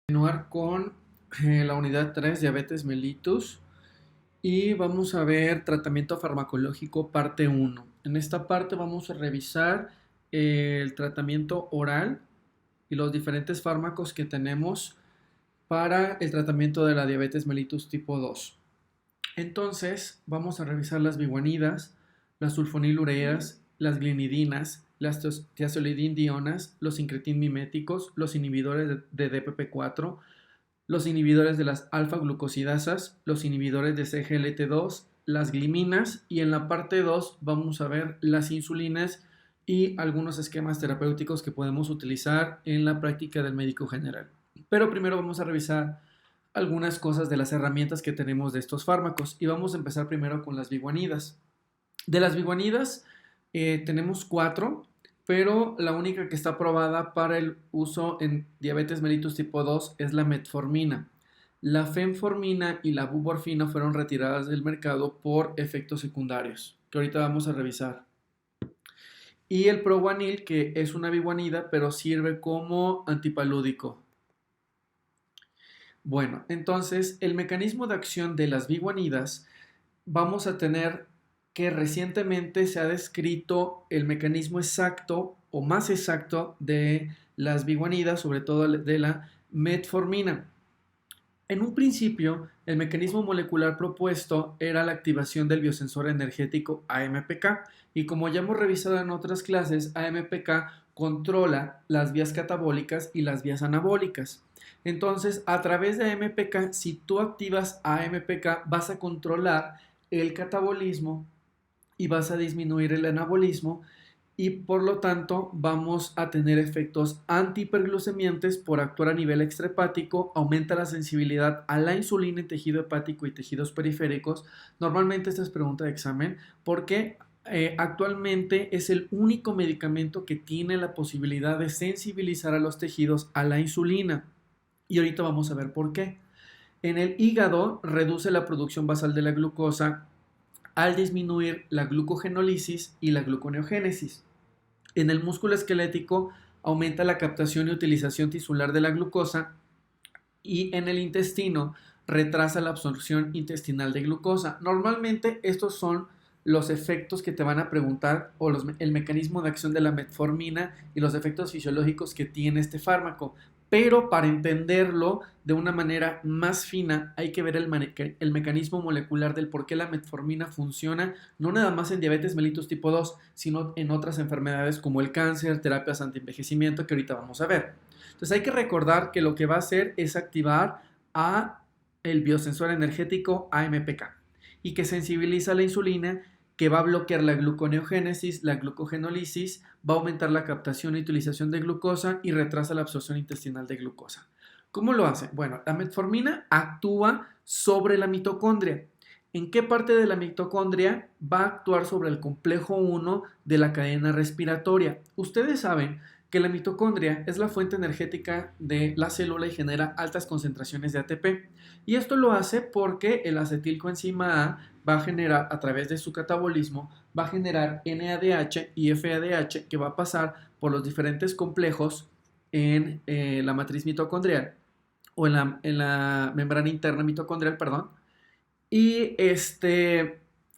Continuar con la unidad 3, diabetes mellitus, y vamos a ver tratamiento farmacológico parte uno. En esta parte vamos a revisar el tratamiento oral y los diferentes fármacos que tenemos para el tratamiento de la diabetes mellitus tipo 2. Entonces vamos a revisar las biguanidas, las sulfonilureas, las glinidinas, las tiazolidindionas, los incretin miméticos, los inhibidores de DPP4, los inhibidores de las alfa-glucosidasas, los inhibidores de CGLT2, las gliminas, y en la parte 2 vamos a ver las insulinas y algunos esquemas terapéuticos que podemos utilizar en la práctica del médico general. Pero primero vamos a revisar algunas cosas de las herramientas que tenemos de estos fármacos y vamos a empezar primero con las biguanidas. De las biguanidas tenemos 4, pero la única que está aprobada para el uso en diabetes mellitus tipo 2 es la metformina. La fenformina y la buporfina fueron retiradas del mercado por efectos secundarios, que ahorita vamos a revisar. Y el Proguanil, que es una biguanida, pero sirve como antipalúdico. Bueno, entonces el mecanismo de acción de las biguanidas, vamos a tener que recientemente se ha descrito el mecanismo exacto o más exacto de las biguanidas, sobre todo de la metformina. En un principio, el mecanismo molecular propuesto era la activación del biosensor energético AMPK, y como ya hemos revisado en otras clases, AMPK controla las vías catabólicas y las vías anabólicas. Entonces, a través de AMPK, si tú activas AMPK, vas a controlar el catabolismo y vas a disminuir el anabolismo, y por lo tanto vamos a tener efectos antihiperglucemiantes por actuar a nivel extrahepático, aumenta la sensibilidad a la insulina en tejido hepático y tejidos periféricos. Normalmente esta es pregunta de examen porque actualmente es el único medicamento que tiene la posibilidad de sensibilizar a los tejidos a la insulina, y ahorita vamos a ver por qué. En el hígado reduce la producción basal de la glucosa al disminuir la glucogenólisis y la gluconeogénesis. En el músculo esquelético aumenta la captación y utilización tisular de la glucosa, y en el intestino retrasa la absorción intestinal de glucosa. Normalmente estos son los efectos que te van a preguntar, o el mecanismo de acción de la metformina y los efectos fisiológicos que tiene este fármaco. Pero para entenderlo de una manera más fina hay que ver el mecanismo molecular del por qué la metformina funciona, no nada más en diabetes mellitus tipo 2, sino en otras enfermedades como el cáncer, terapias anti-envejecimiento que ahorita vamos a ver. Entonces hay que recordar que lo que va a hacer es activar a el biosensor energético AMPK, y que sensibiliza la insulina, que va a bloquear la gluconeogénesis, la glucogenólisis, va a aumentar la captación y utilización de glucosa y retrasa la absorción intestinal de glucosa. ¿Cómo lo hace? Bueno, la metformina actúa sobre la mitocondria. ¿En qué parte de la mitocondria? Va a actuar sobre el complejo 1 de la cadena respiratoria. Ustedes saben que la mitocondria es la fuente energética de la célula y genera altas concentraciones de ATP. Y esto lo hace porque el acetilcoenzima A va a generar, a través de su catabolismo, va a generar NADH y FADH, que va a pasar por los diferentes complejos en la matriz mitocondrial, o en la membrana interna mitocondrial, perdón. Y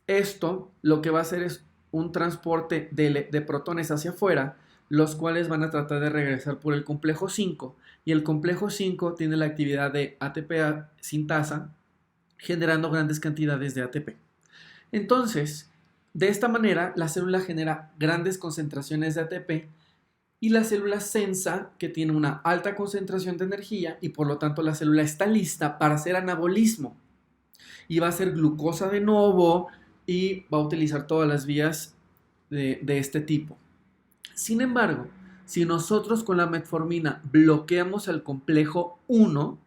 esto lo que va a hacer es un transporte de protones hacia afuera, los cuales van a tratar de regresar por el complejo 5, y el complejo 5 tiene la actividad de ATP sintasa, generando grandes cantidades de ATP. Entonces, de esta manera, la célula genera grandes concentraciones de ATP, y la célula sensa que tiene una alta concentración de energía, y por lo tanto la célula está lista para hacer anabolismo, y va a hacer glucosa de nuevo y va a utilizar todas las vías de este tipo. Sin embargo, si nosotros con la metformina bloqueamos el complejo 1,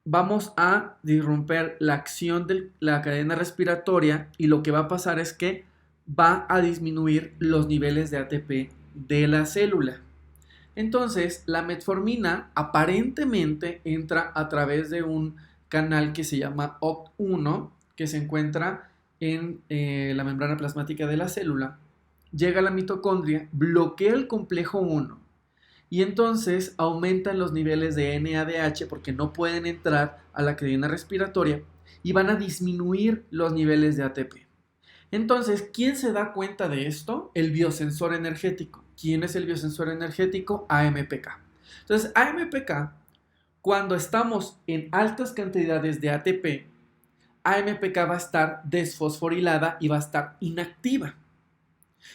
vamos a disromper la acción de la cadena respiratoria, y lo que va a pasar es que va a disminuir los niveles de ATP de la célula. Entonces, la metformina aparentemente entra a través de un canal que se llama OCT1, que se encuentra en la membrana plasmática de la célula, llega a la mitocondria, bloquea el complejo 1 y entonces aumentan los niveles de NADH porque no pueden entrar a la cadena respiratoria y van a disminuir los niveles de ATP. Entonces, ¿quién se da cuenta de esto? El biosensor energético. ¿Quién es el biosensor energético? AMPK. Entonces, AMPK, cuando estamos en altas cantidades de ATP, AMPK va a estar desfosforilada y va a estar inactiva.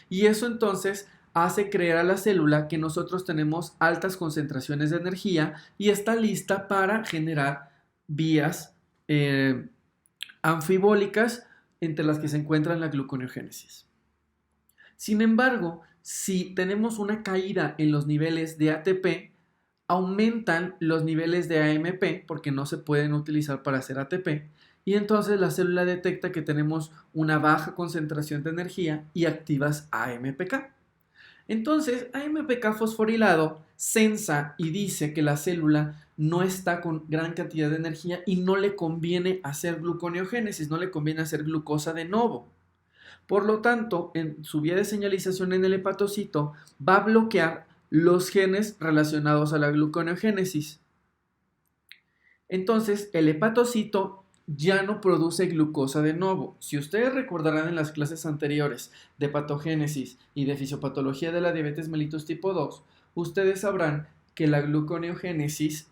Y eso entonces hace creer a la célula que nosotros tenemos altas concentraciones de energía y está lista para generar vías anfibólicas entre las que se encuentra la gluconeogénesis. Sin embargo, si tenemos una caída en los niveles de ATP, aumentan los niveles de AMP porque no se pueden utilizar para hacer ATP y entonces la célula detecta que tenemos una baja concentración de energía y activas AMPK. Entonces, AMPK fosforilado sensa y dice que la célula no está con gran cantidad de energía y no le conviene hacer gluconeogénesis, no le conviene hacer glucosa de nuevo. Por lo tanto, en su vía de señalización en el hepatocito va a bloquear los genes relacionados a la gluconeogénesis. Entonces, el hepatocito ya no produce glucosa de nuevo. Si ustedes recordarán en las clases anteriores de patogénesis y de fisiopatología de la diabetes mellitus tipo 2, ustedes sabrán que la gluconeogénesis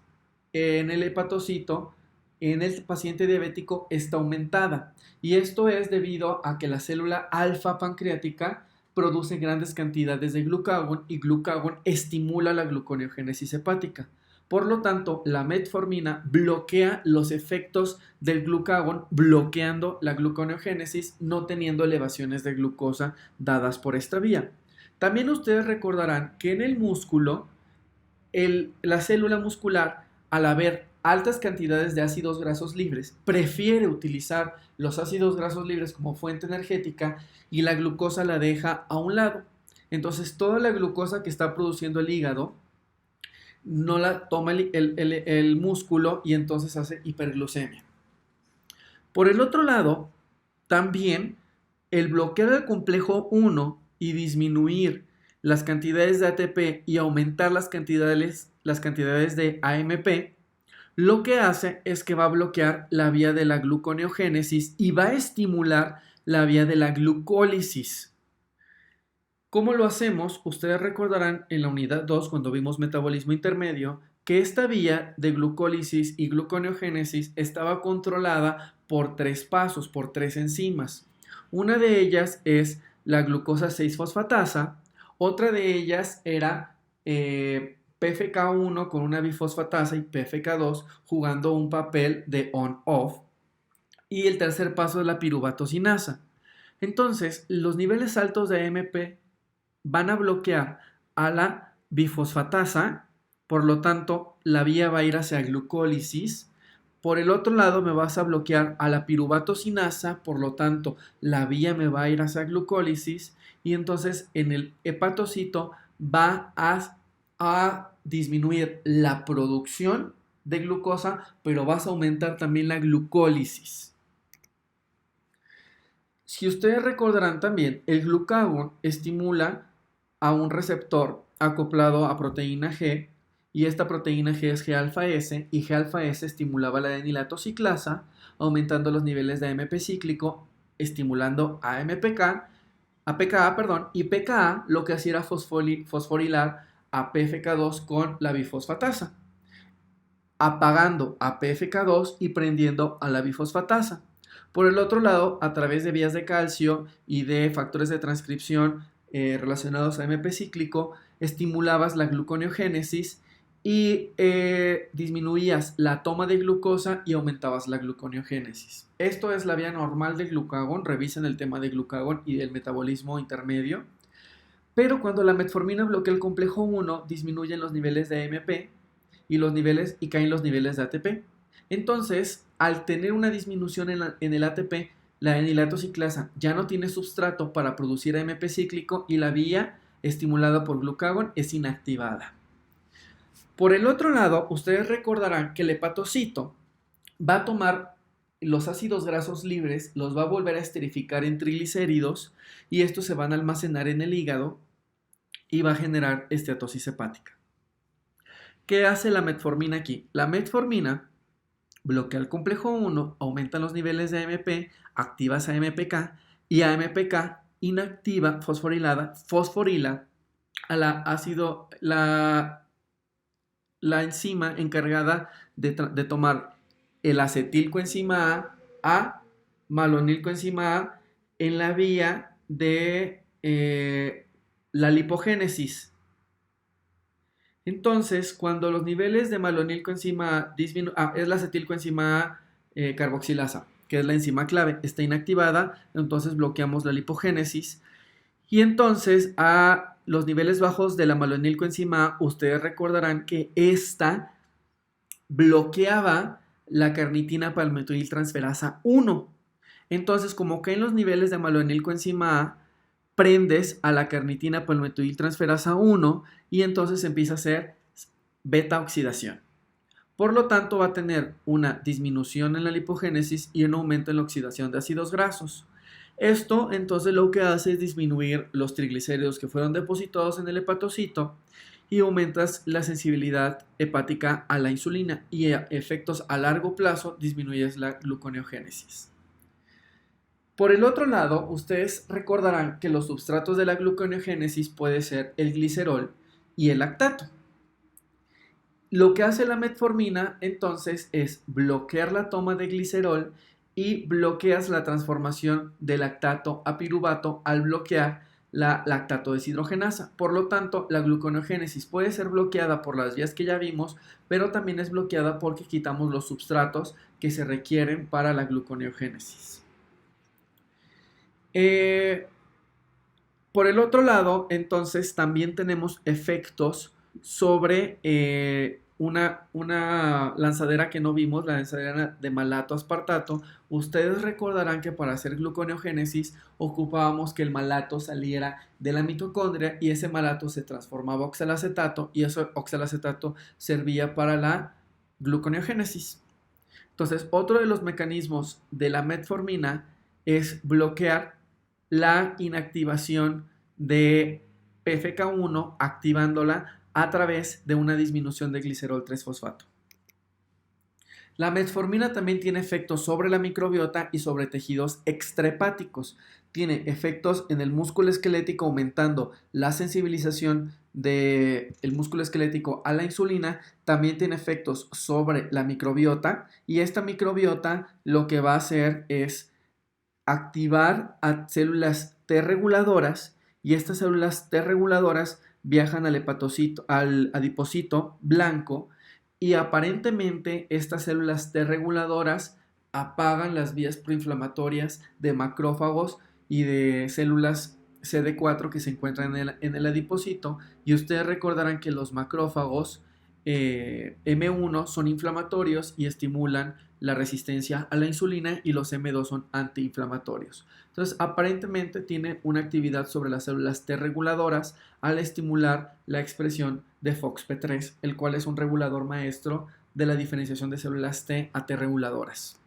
en el hepatocito, en el paciente diabético, está aumentada. Y esto es debido a que la célula alfa pancreática produce grandes cantidades de glucagón y glucagón estimula la gluconeogénesis hepática. Por lo tanto, la metformina bloquea los efectos del glucagón, bloqueando la gluconeogénesis, no teniendo elevaciones de glucosa dadas por esta vía. También ustedes recordarán que en el músculo, la célula muscular, al haber altas cantidades de ácidos grasos libres, prefiere utilizar los ácidos grasos libres como fuente energética y la glucosa la deja a un lado. Entonces, toda la glucosa que está produciendo el hígado no la toma el músculo y entonces hace hiperglucemia. Por el otro lado, también el bloquear el complejo 1 y disminuir las cantidades de ATP y aumentar las cantidades de AMP, lo que hace es que va a bloquear la vía de la gluconeogénesis y va a estimular la vía de la glucólisis. ¿Cómo lo hacemos? Ustedes recordarán en la unidad 2, cuando vimos metabolismo intermedio, que esta vía de glucólisis y gluconeogénesis estaba controlada por 3 pasos, por 3 enzimas. Una de ellas es la glucosa 6-fosfatasa, otra de ellas era PFK1 con una bifosfatasa y PFK2 jugando un papel de on-off, y el tercer paso es la piruvatocinasa. Entonces, los niveles altos de AMP van a bloquear a la bifosfatasa, por lo tanto, la vía va a ir hacia glucólisis. Por el otro lado, me vas a bloquear a la piruvatocinasa, por lo tanto, la vía me va a ir hacia glucólisis. Y entonces, en el hepatocito va a disminuir la producción de glucosa, pero vas a aumentar también la glucólisis. Si ustedes recordarán también, el glucagón estimula a un receptor acoplado a proteína G, y esta proteína G es G-alfa-S, y G-alfa-S estimulaba la adenilatociclasa, aumentando los niveles de AMP cíclico, estimulando AMPK, APKA, y PKA lo que hacía era fosforilar a PFK2 con la bifosfatasa, apagando a PFK2 y prendiendo a la bifosfatasa. Por el otro lado, a través de vías de calcio y de factores de transcripción relacionados a AMP cíclico, estimulabas la gluconeogénesis y disminuías la toma de glucosa y aumentabas la gluconeogénesis. Esto es la vía normal del glucagón. Revisen el tema de glucagón y del metabolismo intermedio. Pero cuando la metformina bloquea el complejo 1, disminuyen los niveles de AMP y caen los niveles de ATP. Entonces, al tener una disminución en el ATP, la adenilatociclasa ya no tiene substrato para producir AMP cíclico y la vía estimulada por glucagón es inactivada. Por el otro lado, ustedes recordarán que el hepatocito va a tomar los ácidos grasos libres, los va a volver a esterificar en triglicéridos y estos se van a almacenar en el hígado y va a generar esteatosis hepática. ¿Qué hace la metformina aquí? La metformina bloquea el complejo 1, aumenta los niveles de AMP, activas AMPK y AMPK inactiva fosforila a la enzima encargada de tomar el acetilcoenzima a malonilcoenzima A en la vía de la lipogénesis. Entonces, cuando los niveles de malonilcoenzima A disminuyen, es la acetilcoenzima A carboxilasa, que es la enzima clave, está inactivada, entonces bloqueamos la lipogénesis. Y entonces a los niveles bajos de la malonilcoenzima A, ustedes recordarán que esta bloqueaba la carnitina palmitoiltransferasa 1. Entonces, como que en los niveles de malonilcoenzima A, prendes a la carnitina palmitoiltransferasa 1 y entonces empieza a hacer beta oxidación. Por lo tanto, va a tener una disminución en la lipogénesis y un aumento en la oxidación de ácidos grasos. Esto entonces lo que hace es disminuir los triglicéridos que fueron depositados en el hepatocito y aumentas la sensibilidad hepática a la insulina y a efectos a largo plazo disminuyes la gluconeogénesis. Por el otro lado, ustedes recordarán que los substratos de la gluconeogénesis puede ser el glicerol y el lactato. Lo que hace la metformina entonces es bloquear la toma de glicerol y bloqueas la transformación de lactato a piruvato al bloquear la lactato deshidrogenasa. Por lo tanto, la gluconeogénesis puede ser bloqueada por las vías que ya vimos, pero también es bloqueada porque quitamos los substratos que se requieren para la gluconeogénesis. Por el otro lado, entonces también tenemos efectos sobre una lanzadera que no vimos, la lanzadera de malato aspartato. Ustedes recordarán que para hacer gluconeogénesis ocupábamos que el malato saliera de la mitocondria y ese malato se transformaba a oxalacetato y ese oxalacetato servía para la gluconeogénesis. Entonces, otro de los mecanismos de la metformina es bloquear la inactivación de PFK1 activándola a través de una disminución de glicerol 3-fosfato. La metformina también tiene efectos sobre la microbiota y sobre tejidos extrahepáticos. Tiene efectos en el músculo esquelético aumentando la sensibilización del músculo esquelético a la insulina. También tiene efectos sobre la microbiota y esta microbiota lo que va a hacer es activar a células T reguladoras y estas células T reguladoras viajan al hepatocito, al adipocito blanco y aparentemente estas células T reguladoras apagan las vías proinflamatorias de macrófagos y de células CD4 que se encuentran en el adipocito y ustedes recordarán que los macrófagos M1 son inflamatorios y estimulan la resistencia a la insulina y los M2 son antiinflamatorios. Entonces, aparentemente tiene una actividad sobre las células T reguladoras al estimular la expresión de FOXP3, el cual es un regulador maestro de la diferenciación de células T a T reguladoras.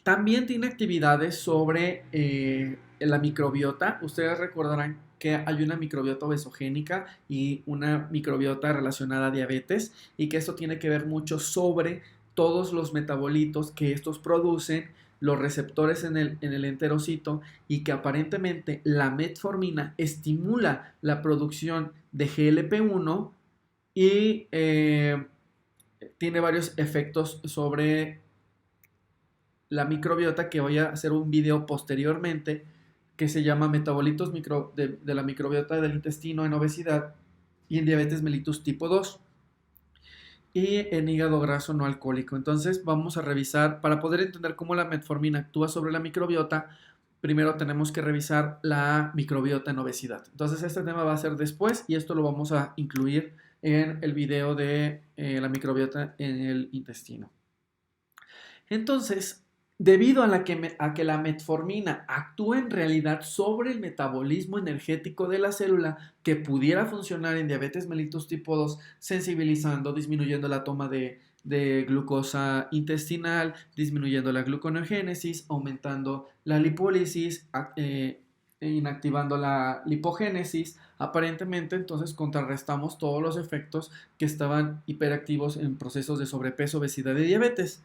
También tiene actividades sobre la microbiota. Ustedes recordarán que hay una microbiota obesogénica y una microbiota relacionada a diabetes y que esto tiene que ver mucho sobre todos los metabolitos que estos producen, los receptores en el enterocito y que aparentemente la metformina estimula la producción de GLP-1 y tiene varios efectos sobre la microbiota que voy a hacer un video posteriormente que se llama metabolitos de la microbiota del intestino en obesidad y en diabetes mellitus tipo 2 y en hígado graso no alcohólico. Entonces vamos a revisar, para poder entender cómo la metformina actúa sobre la microbiota, primero tenemos que revisar la microbiota en obesidad. Entonces este tema va a ser después y esto lo vamos a incluir en el video de la microbiota en el intestino. Entonces, debido a que la metformina actúa en realidad sobre el metabolismo energético de la célula que pudiera funcionar en diabetes mellitus tipo 2, sensibilizando, disminuyendo la toma de glucosa intestinal, disminuyendo la gluconeogénesis, aumentando la lipólisis, inactivando la lipogénesis. Aparentemente, entonces contrarrestamos todos los efectos que estaban hiperactivos en procesos de sobrepeso, obesidad y diabetes.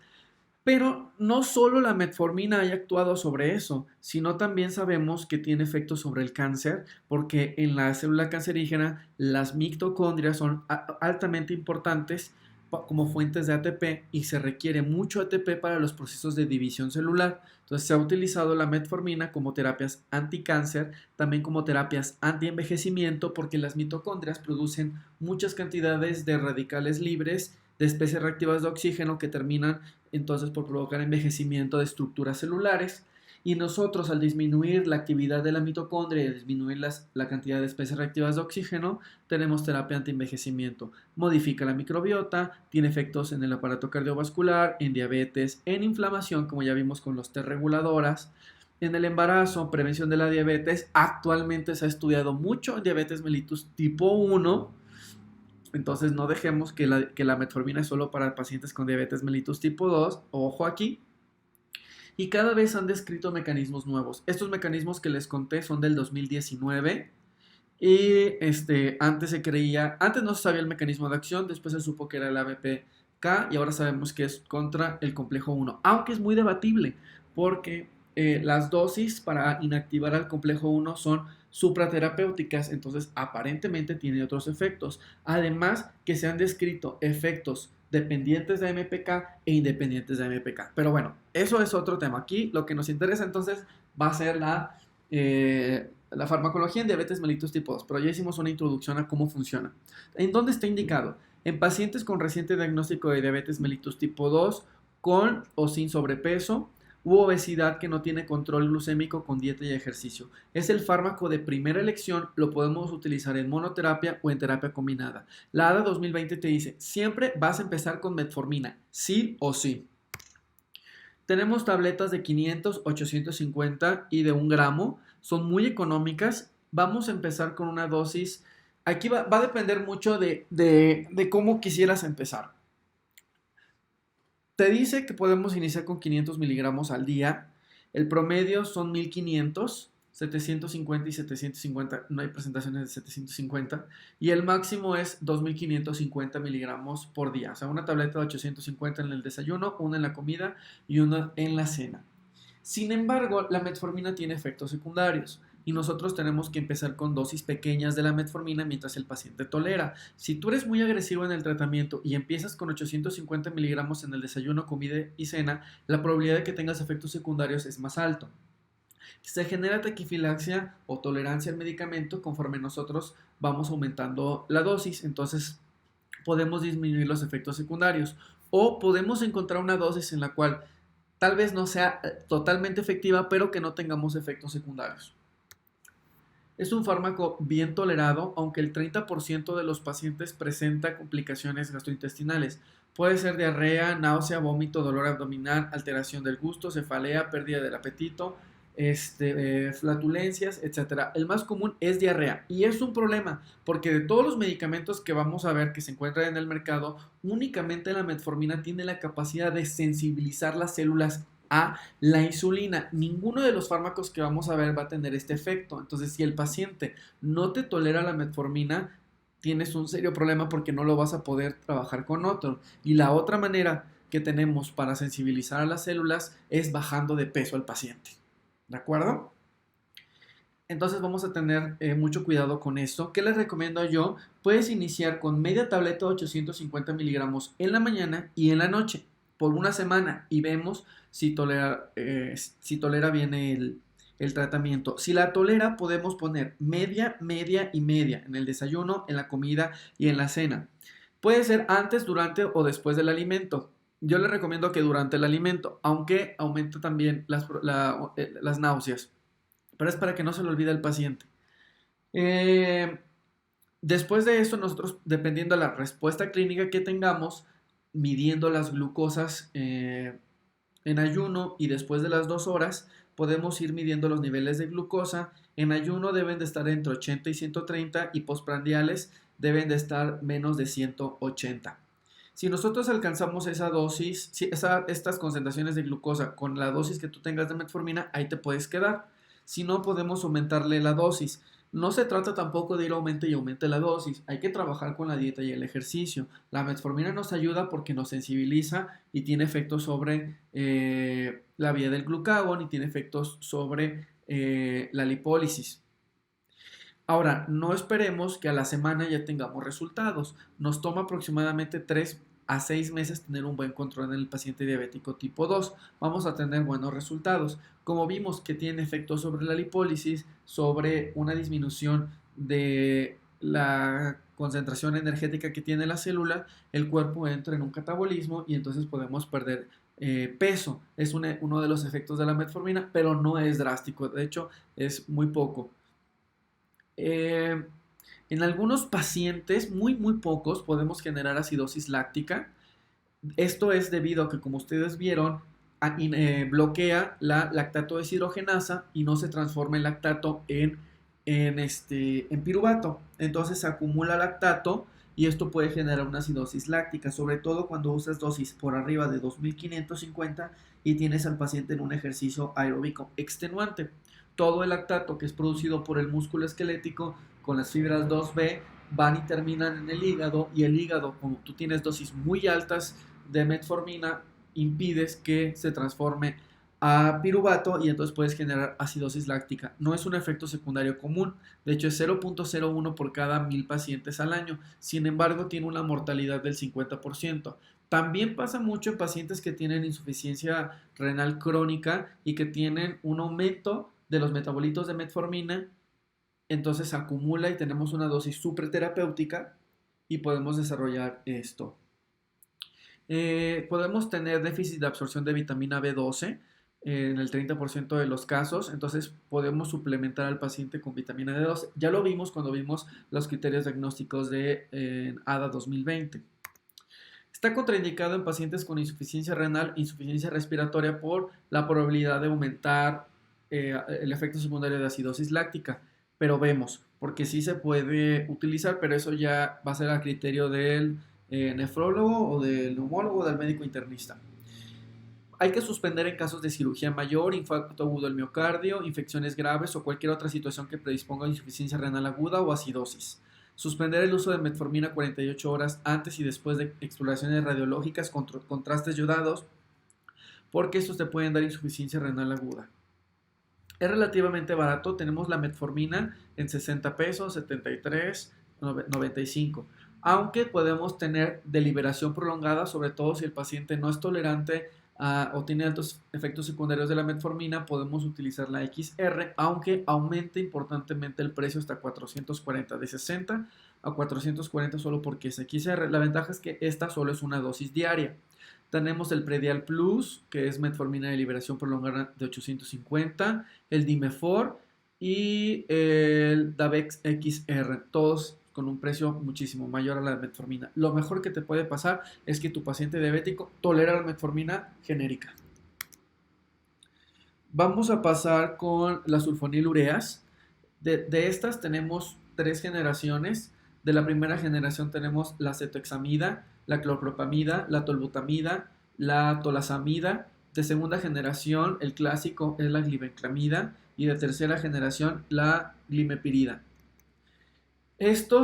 Pero no solo la metformina haya actuado sobre eso, sino también sabemos que tiene efectos sobre el cáncer, porque en la célula cancerígena las mitocondrias son altamente importantes como fuentes de ATP y se requiere mucho ATP para los procesos de división celular. Entonces se ha utilizado la metformina como terapias anticáncer, también como terapias antienvejecimiento, porque las mitocondrias producen muchas cantidades de radicales libres de especies reactivas de oxígeno que terminan entonces por provocar envejecimiento de estructuras celulares. Y nosotros, al disminuir la actividad de la mitocondria y disminuir la cantidad de especies reactivas de oxígeno, tenemos terapia antienvejecimiento. Modifica la microbiota, tiene efectos en el aparato cardiovascular, en diabetes, en inflamación, como ya vimos con los T reguladoras, en el embarazo, prevención de la diabetes. Actualmente se ha estudiado mucho en diabetes mellitus tipo 1. Entonces no dejemos que la metformina es solo para pacientes con diabetes mellitus tipo 2. Ojo aquí. Y cada vez han descrito mecanismos nuevos. Estos mecanismos que les conté son del 2019. Y antes se creía, antes no se sabía el mecanismo de acción, después se supo que era el ABPK y ahora sabemos que es contra el complejo 1. Aunque es muy debatible porque las dosis para inactivar al complejo 1 son supraterapéuticas, entonces aparentemente tiene otros efectos. Además que se han descrito efectos dependientes de MPK e independientes de MPK. Pero bueno, eso es otro tema. Aquí lo que nos interesa entonces va a ser la farmacología en diabetes mellitus tipo 2, pero ya hicimos una introducción a cómo funciona. ¿En dónde está indicado? En pacientes con reciente diagnóstico de diabetes mellitus tipo 2, con o sin sobrepeso, u obesidad que no tiene control glucémico con dieta y ejercicio. Es el fármaco de primera elección, lo podemos utilizar en monoterapia o en terapia combinada. La ADA 2020 te dice, siempre vas a empezar con metformina, sí o sí. Tenemos tabletas de 500, 850 y de 1 gramo, son muy económicas. Vamos a empezar con una dosis, aquí va a depender mucho de cómo quisieras empezar. Te dice que podemos iniciar con 500 miligramos al día. El promedio son 1500, 750 y 750. No hay presentaciones de 750. Y el máximo es 2550 miligramos por día. O sea, una tableta de 850 en el desayuno, una en la comida y una en la cena. Sin embargo, la metformina tiene efectos secundarios y nosotros tenemos que empezar con dosis pequeñas de la metformina mientras el paciente tolera. Si tú eres muy agresivo en el tratamiento y empiezas con 850 miligramos en el desayuno, comida y cena, la probabilidad de que tengas efectos secundarios es más alto. Se genera taquifilaxia o tolerancia al medicamento conforme nosotros vamos aumentando la dosis, entonces podemos disminuir los efectos secundarios o podemos encontrar una dosis en la cual tal vez no sea totalmente efectiva, pero que no tengamos efectos secundarios. Es un fármaco bien tolerado, aunque el 30% de los pacientes presenta complicaciones gastrointestinales. Puede ser diarrea, náusea, vómito, dolor abdominal, alteración del gusto, cefalea, pérdida del apetito, flatulencias, etc. El más común es diarrea y es un problema porque de todos los medicamentos que vamos a ver que se encuentran en el mercado, únicamente la metformina tiene la capacidad de sensibilizar las células a la insulina. Ninguno de los fármacos que vamos a ver va a tener este efecto. Entonces, si el paciente no te tolera la metformina, tienes un serio problema porque no lo vas a poder trabajar con otro. Y la otra manera que tenemos para sensibilizar a las células es bajando de peso al paciente. ¿De acuerdo? Entonces vamos a tener mucho cuidado con esto. ¿Qué les recomiendo yo? Puedes iniciar con media tableta de 850 miligramos en la mañana y en la noche por una semana y vemos si tolera bien el tratamiento. Si la tolera, podemos poner media, media y media en el desayuno, en la comida y en la cena. Puede ser antes, durante o después del alimento. Yo le recomiendo que durante el alimento, aunque aumenta también las náuseas, pero es para que no se le olvide al paciente. Después de eso, nosotros, dependiendo de la respuesta clínica que tengamos, midiendo las glucosas en ayuno y después de las 2 horas, podemos ir midiendo los niveles de glucosa. En ayuno deben de estar entre 80 y 130 y postprandiales deben de estar menos de 180. Si nosotros alcanzamos esa dosis, estas concentraciones de glucosa con la dosis que tú tengas de metformina, ahí te puedes quedar. Si no, podemos aumentarle la dosis. No se trata tampoco de ir aumente y aumente la dosis. Hay que trabajar con la dieta y el ejercicio. La metformina nos ayuda porque nos sensibiliza y tiene efectos sobre la vía del glucagón y tiene efectos sobre la lipólisis. Ahora, no esperemos que a la semana ya tengamos resultados. Nos toma aproximadamente 3 a 6 meses tener un buen control en el paciente diabético tipo 2. Vamos a tener buenos resultados. Como vimos que tiene efectos sobre la lipólisis, sobre una disminución de la concentración energética que tiene la célula, el cuerpo entra en un catabolismo y entonces podemos perder peso. Es uno de los efectos de la metformina, pero no es drástico. De hecho, es muy poco. Eh, en algunos pacientes, muy pocos, podemos generar acidosis láctica. Esto es debido a que, como ustedes vieron, bloquea la lactato deshidrogenasa y no se transforma el lactato en piruvato. Entonces se acumula lactato y esto puede generar una acidosis láctica, sobre todo cuando usas dosis por arriba de 2550 y tienes al paciente en un ejercicio aeróbico extenuante. Todo el lactato que es producido por el músculo esquelético con las fibras 2B van y terminan en el hígado, y el hígado, como tú tienes dosis muy altas de metformina, impides que se transforme a piruvato y entonces puedes generar acidosis láctica. No es un efecto secundario común, de hecho es 0.01 por cada 1000 pacientes al año, sin embargo tiene una mortalidad del 50%. También pasa mucho en pacientes que tienen insuficiencia renal crónica y que tienen un aumento de los metabolitos de metformina, entonces se acumula y tenemos una dosis supraterapéutica y podemos desarrollar esto. Podemos tener déficit de absorción de vitamina B12 en el 30% de los casos, entonces podemos suplementar al paciente con vitamina B12. Ya lo vimos cuando vimos los criterios diagnósticos de ADA 2020. Está contraindicado en pacientes con insuficiencia renal, insuficiencia respiratoria por la probabilidad de aumentar el efecto secundario de acidosis láctica, pero vemos, porque sí se puede utilizar, pero eso ya va a ser a criterio del nefrólogo o del neumólogo o del médico internista. Hay que suspender en casos de cirugía mayor, infarto agudo del miocardio, infecciones graves o cualquier otra situación que predisponga a insuficiencia renal aguda o acidosis. Suspender el uso de metformina 48 horas antes y después de exploraciones radiológicas con contrastes yodados, porque estos te pueden dar insuficiencia renal aguda. Es relativamente barato, tenemos la metformina en 60 pesos, 73, 95. Aunque podemos tener deliberación prolongada, sobre todo si el paciente no es tolerante o tiene altos efectos secundarios de la metformina, podemos utilizar la XR, aunque aumente importantemente el precio hasta 440, de 60 a 440 solo porque es XR. La ventaja es que esta solo es una dosis diaria. Tenemos el Predial Plus, que es metformina de liberación prolongada de 850, el Dimefor y el Davex XR, todos con un precio muchísimo mayor a la metformina. Lo mejor que te puede pasar es que tu paciente diabético tolera la metformina genérica. Vamos a pasar con las sulfonilureas. De estas tenemos 3 generaciones. De la primera generación tenemos la cetoexamida, la clopropamida, la tolbutamida, la tolasamida. De segunda generación, el clásico es la glibenclamida. Y de tercera generación, la glimepirida.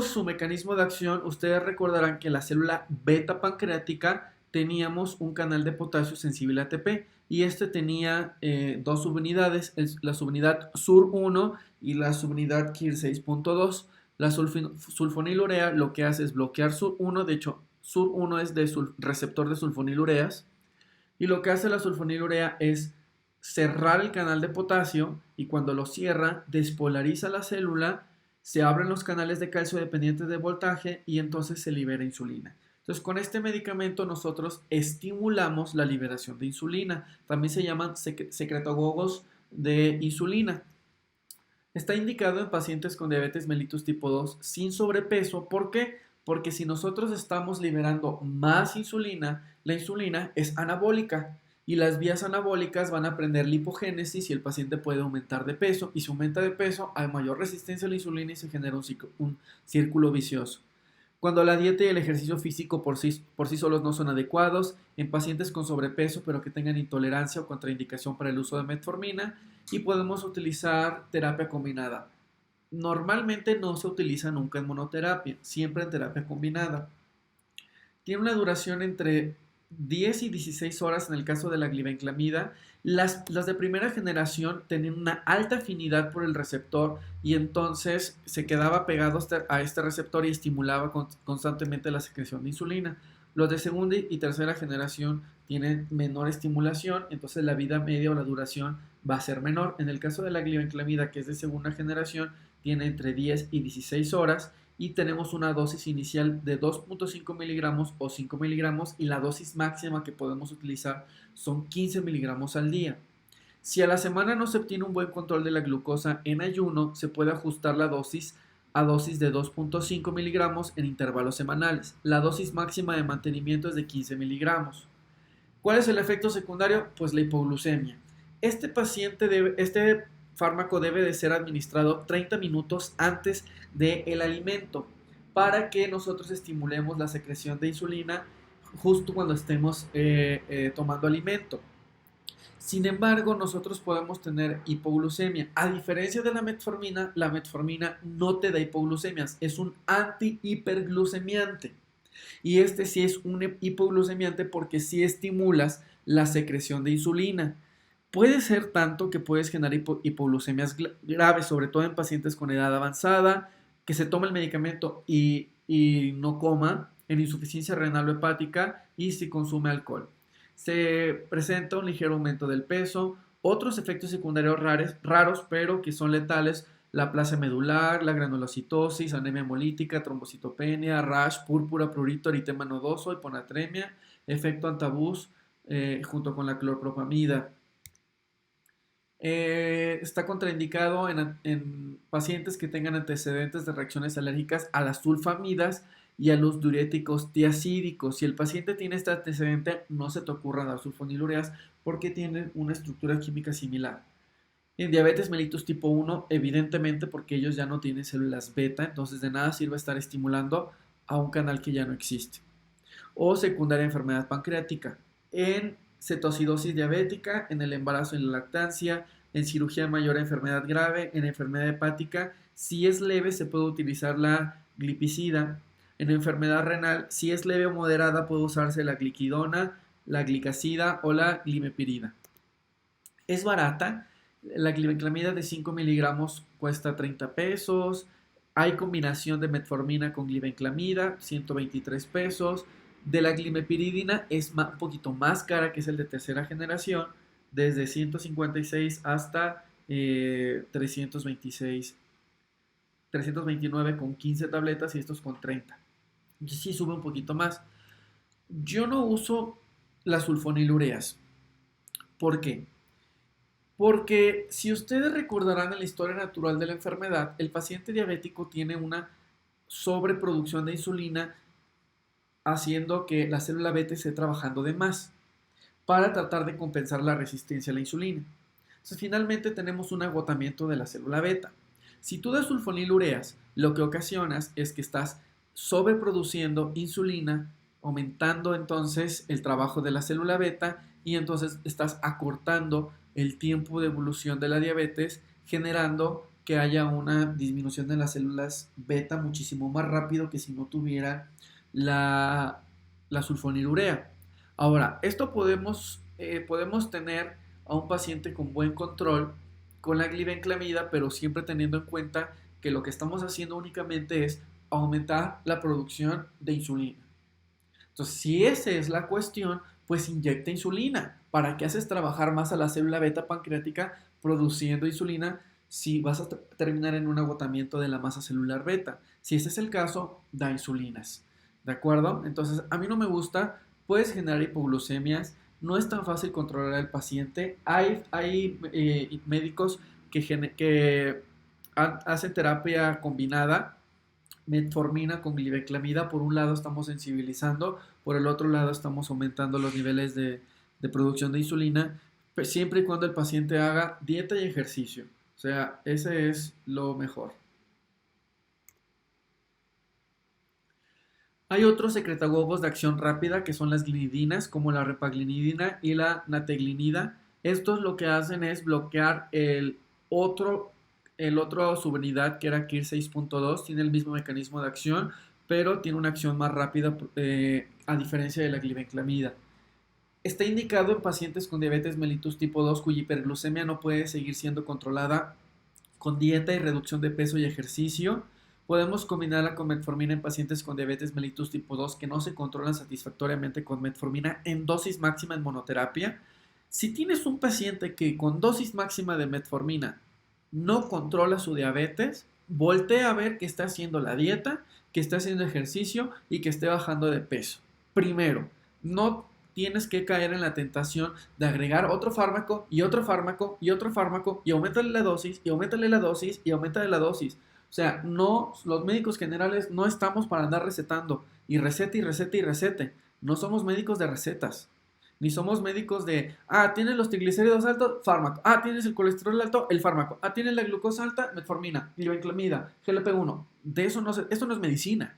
Su mecanismo de acción, ustedes recordarán que la célula beta pancreática teníamos un canal de potasio sensible a ATP y este tenía dos subunidades, la subunidad SUR1 y la subunidad KIR 6.2. La sulfonilurea lo que hace es bloquear SUR1, de hecho SUR1 es de receptor de sulfonilureas, y lo que hace la sulfonilurea es cerrar el canal de potasio y cuando lo cierra despolariza la célula, se abren los canales de calcio dependientes de voltaje y entonces se libera insulina. Entonces, con este medicamento nosotros estimulamos la liberación de insulina. También se llaman secretagogos de insulina. Está indicado en pacientes con diabetes mellitus tipo 2 sin sobrepeso. ¿Por qué? Porque si nosotros estamos liberando más insulina, la insulina es anabólica y las vías anabólicas van a prender lipogénesis y el paciente puede aumentar de peso, y si aumenta de peso hay mayor resistencia a la insulina y se genera un círculo vicioso. Cuando la dieta y el ejercicio físico por sí solos no son adecuados, en pacientes con sobrepeso pero que tengan intolerancia o contraindicación para el uso de metformina, y podemos utilizar terapia combinada. Normalmente no se utiliza nunca en monoterapia, siempre en terapia combinada. Tiene una duración entre 10 y 16 horas en el caso de la glibenclamida. Las de primera generación tenían una alta afinidad por el receptor y entonces se quedaba pegado a este receptor y estimulaba constantemente la secreción de insulina. Los de segunda y tercera generación tienen menor estimulación, entonces la vida media o la duración va a ser menor. En el caso de la glibenclamida, que es de segunda generación, tiene entre 10 y 16 horas y tenemos una dosis inicial de 2.5 miligramos o 5 miligramos y la dosis máxima que podemos utilizar son 15 miligramos al día. Si a la semana no se obtiene un buen control de la glucosa en ayuno, se puede ajustar la dosis a dosis de 2.5 miligramos en intervalos semanales. La dosis máxima de mantenimiento es de 15 miligramos. ¿Cuál es el efecto secundario? Pues la hipoglucemia. Este fármaco debe de ser administrado 30 minutos antes del alimento para que nosotros estimulemos la secreción de insulina justo cuando estemos tomando alimento. Sin embargo, nosotros podemos tener hipoglucemia. A diferencia de la metformina no te da hipoglucemias, es un antihiperglucemiante. Y este sí es un hipoglucemiante porque sí estimulas la secreción de insulina. Puede ser tanto que puedes generar hipoglucemias graves, sobre todo en pacientes con edad avanzada, que se toma el medicamento y no coma, en insuficiencia renal o hepática y si consume alcohol. Se presenta un ligero aumento del peso, otros efectos secundarios raros, pero que son letales: la aplasia medular, la granulocitosis, anemia hemolítica, trombocitopenia, rash, púrpura, prurito, eritema nodoso, hiponatremia, efecto antabús junto con la clorpropamida. Está contraindicado en pacientes que tengan antecedentes de reacciones alérgicas a las sulfamidas y a los diuréticos tiacídicos. Si el paciente tiene este antecedente, no se te ocurra dar sulfonilureas porque tienen una estructura química similar. En diabetes mellitus tipo 1, evidentemente porque ellos ya no tienen células beta, entonces de nada sirve estar estimulando a un canal que ya no existe. O secundaria enfermedad pancreática. En cetoacidosis diabética, en el embarazo y la lactancia, en cirugía mayor a enfermedad grave, en enfermedad hepática. Si es leve, se puede utilizar la glipizida. En enfermedad renal, si es leve o moderada, puede usarse la gliquidona, la glicazida o la glimepirida. Es barata. La glibenclamida de 5 miligramos cuesta 30 pesos. Hay combinación de metformina con glibenclamida, 123 pesos. De la glimepiridina es un poquito más cara, que es el de tercera generación, desde 156 hasta 329 con 15 tabletas y estos con 30. Entonces sí sube un poquito más. Yo no uso las sulfonilureas. ¿Por qué? Porque si ustedes recordarán en la historia natural de la enfermedad, el paciente diabético tiene una sobreproducción de insulina, haciendo que la célula beta esté trabajando de más para tratar de compensar la resistencia a la insulina. Entonces, finalmente tenemos un agotamiento de la célula beta. Si tú das sulfonilureas, lo que ocasionas es que estás sobreproduciendo insulina, aumentando entonces el trabajo de la célula beta y entonces estás acortando el tiempo de evolución de la diabetes, generando que haya una disminución de las células beta muchísimo más rápido que si no tuviera la sulfonilurea. Ahora, esto podemos tener a un paciente con buen control con la glibenclamida, pero siempre teniendo en cuenta que lo que estamos haciendo únicamente es aumentar la producción de insulina. Entonces, si esa es la cuestión, pues inyecta insulina. ¿Para qué haces trabajar más a la célula beta pancreática produciendo insulina si vas a terminar en un agotamiento de la masa celular beta? Si ese es el caso, da insulinas. ¿De acuerdo? Entonces, a mí no me gusta, puedes generar hipoglucemias, no es tan fácil controlar al paciente. Hay médicos que hacen terapia combinada, metformina con glibenclamida. Por un lado estamos sensibilizando, por el otro lado estamos aumentando los niveles de producción de insulina, pues siempre y cuando el paciente haga dieta y ejercicio. O sea, ese es lo mejor. Hay otros secretagogues de acción rápida que son las glinidinas, como la repaglinidina y la nateglinida. Estos lo que hacen es bloquear otro, el otro subunidad que era KIR 6.2. Tiene el mismo mecanismo de acción, pero tiene una acción más rápida a diferencia de la glibenclamida. Está indicado en pacientes con diabetes mellitus tipo 2 cuya hiperglucemia no puede seguir siendo controlada con dieta y reducción de peso y ejercicio. Podemos combinarla con metformina en pacientes con diabetes mellitus tipo 2 que no se controlan satisfactoriamente con metformina en dosis máxima en monoterapia. Si tienes un paciente que con dosis máxima de metformina no controla su diabetes, voltea a ver que está haciendo la dieta, que está haciendo ejercicio y que esté bajando de peso. Primero, no tienes que caer en la tentación de agregar otro fármaco y otro fármaco y otro fármaco y aumentarle la dosis y aumentarle la dosis y aumentarle la dosis. O sea, no, los médicos generales no estamos para andar recetando y recete y recete y recete. No somos médicos de recetas. Ni somos médicos de, tienes los triglicéridos altos, fármaco. Tienes el colesterol alto, el fármaco. Tienes la glucosa alta, metformina, glibenclamida, GLP-1. De eso esto no es medicina.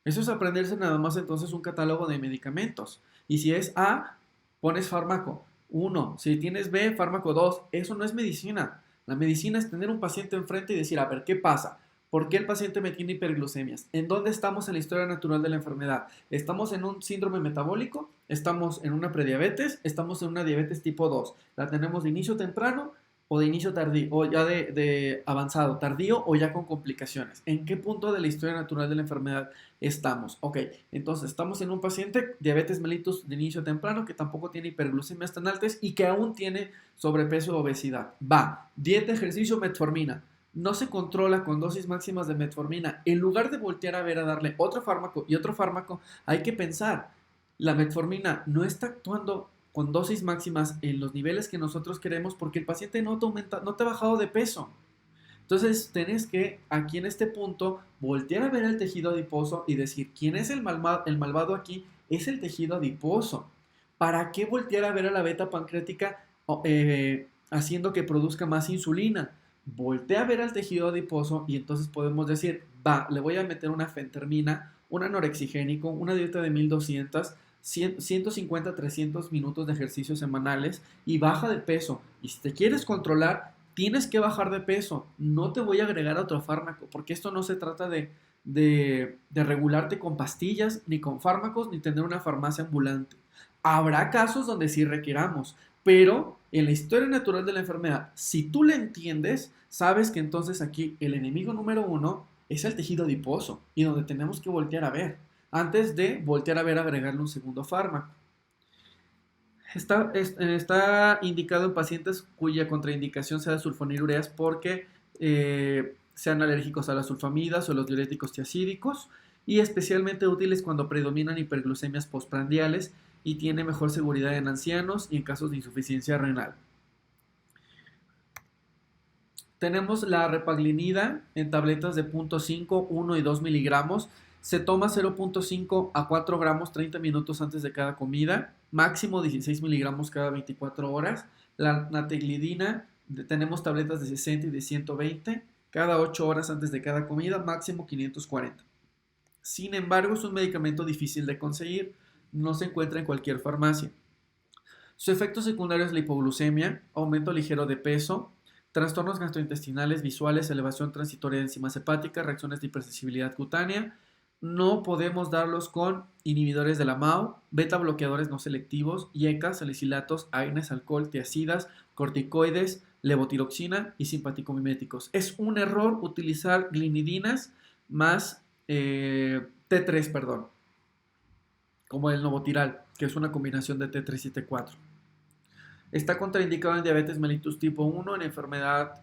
Eso es aprenderse nada más entonces un catálogo de medicamentos. Y si es A, pones fármaco 1. Si tienes B, fármaco 2. Eso no es medicina. La medicina es tener un paciente enfrente y decir, a ver, ¿qué pasa? ¿Por qué el paciente me tiene hiperglucemias? ¿En dónde estamos en la historia natural de la enfermedad? ¿Estamos en un síndrome metabólico? ¿Estamos en una prediabetes? ¿Estamos en una diabetes tipo 2? ¿La tenemos de inicio temprano o de inicio tardío, o ya de avanzado, tardío o ya con complicaciones? ¿En qué punto de la historia natural de la enfermedad estamos? Ok, entonces estamos en un paciente diabetes mellitus de inicio temprano que tampoco tiene hiperglucemias tan altas y que aún tiene sobrepeso o obesidad. Va, dieta, ejercicio, metformina. No se controla con dosis máximas de metformina. En lugar de voltear a ver a darle otro fármaco y otro fármaco, hay que pensar, la metformina no está actuando con dosis máximas en los niveles que nosotros queremos porque el paciente no te ha bajado de peso. Entonces, tenés que, aquí en este punto, voltear a ver el tejido adiposo y decir, ¿quién es el malvado aquí? Es el tejido adiposo. ¿Para qué voltear a ver a la beta pancreática haciendo que produzca más insulina? Voltea a ver al tejido adiposo y entonces podemos decir, le voy a meter una fentermina, un anorexigénico, una dieta de 1200, 150 a 300 minutos de ejercicios semanales y baja de peso. Y si te quieres controlar, tienes que bajar de peso. No te voy a agregar otro fármaco, porque esto no se trata de regularte con pastillas, ni con fármacos, ni tener una farmacia ambulante. Habrá casos donde sí requiramos, pero en la historia natural de la enfermedad, si tú la entiendes, sabes que entonces aquí el enemigo número 1 es el tejido adiposo y donde tenemos que voltear a ver, antes de voltear a ver agregarle un segundo fármaco. Está indicado en pacientes cuya contraindicación sea de sulfonilureas porque sean alérgicos a las sulfamidas o los diuréticos tiacídicos y especialmente útiles cuando predominan hiperglucemias postprandiales y tiene mejor seguridad en ancianos y en casos de insuficiencia renal. Tenemos la repaglinida en tabletas de 0.5, 1 y 2 miligramos. Se toma 0.5 a 4 gramos 30 minutos antes de cada comida, máximo 16 miligramos cada 24 horas. La nateglidina, tenemos tabletas de 60 y de 120 cada 8 horas antes de cada comida, máximo 540. Sin embargo, es un medicamento difícil de conseguir, no se encuentra en cualquier farmacia. Su efecto secundario es la hipoglucemia, aumento ligero de peso, trastornos gastrointestinales, visuales, elevación transitoria de enzimas hepáticas, reacciones de hipersensibilidad cutánea. No podemos darlos con inhibidores de la MAO, beta bloqueadores no selectivos, IECA, salicilatos, AINES, alcohol, tiazidas, corticoides, levotiroxina y simpaticomiméticos. Es un error utilizar glinidinas más T3, perdón, como el Novotiral, que es una combinación de T3 y T4. Está contraindicado en diabetes mellitus tipo 1,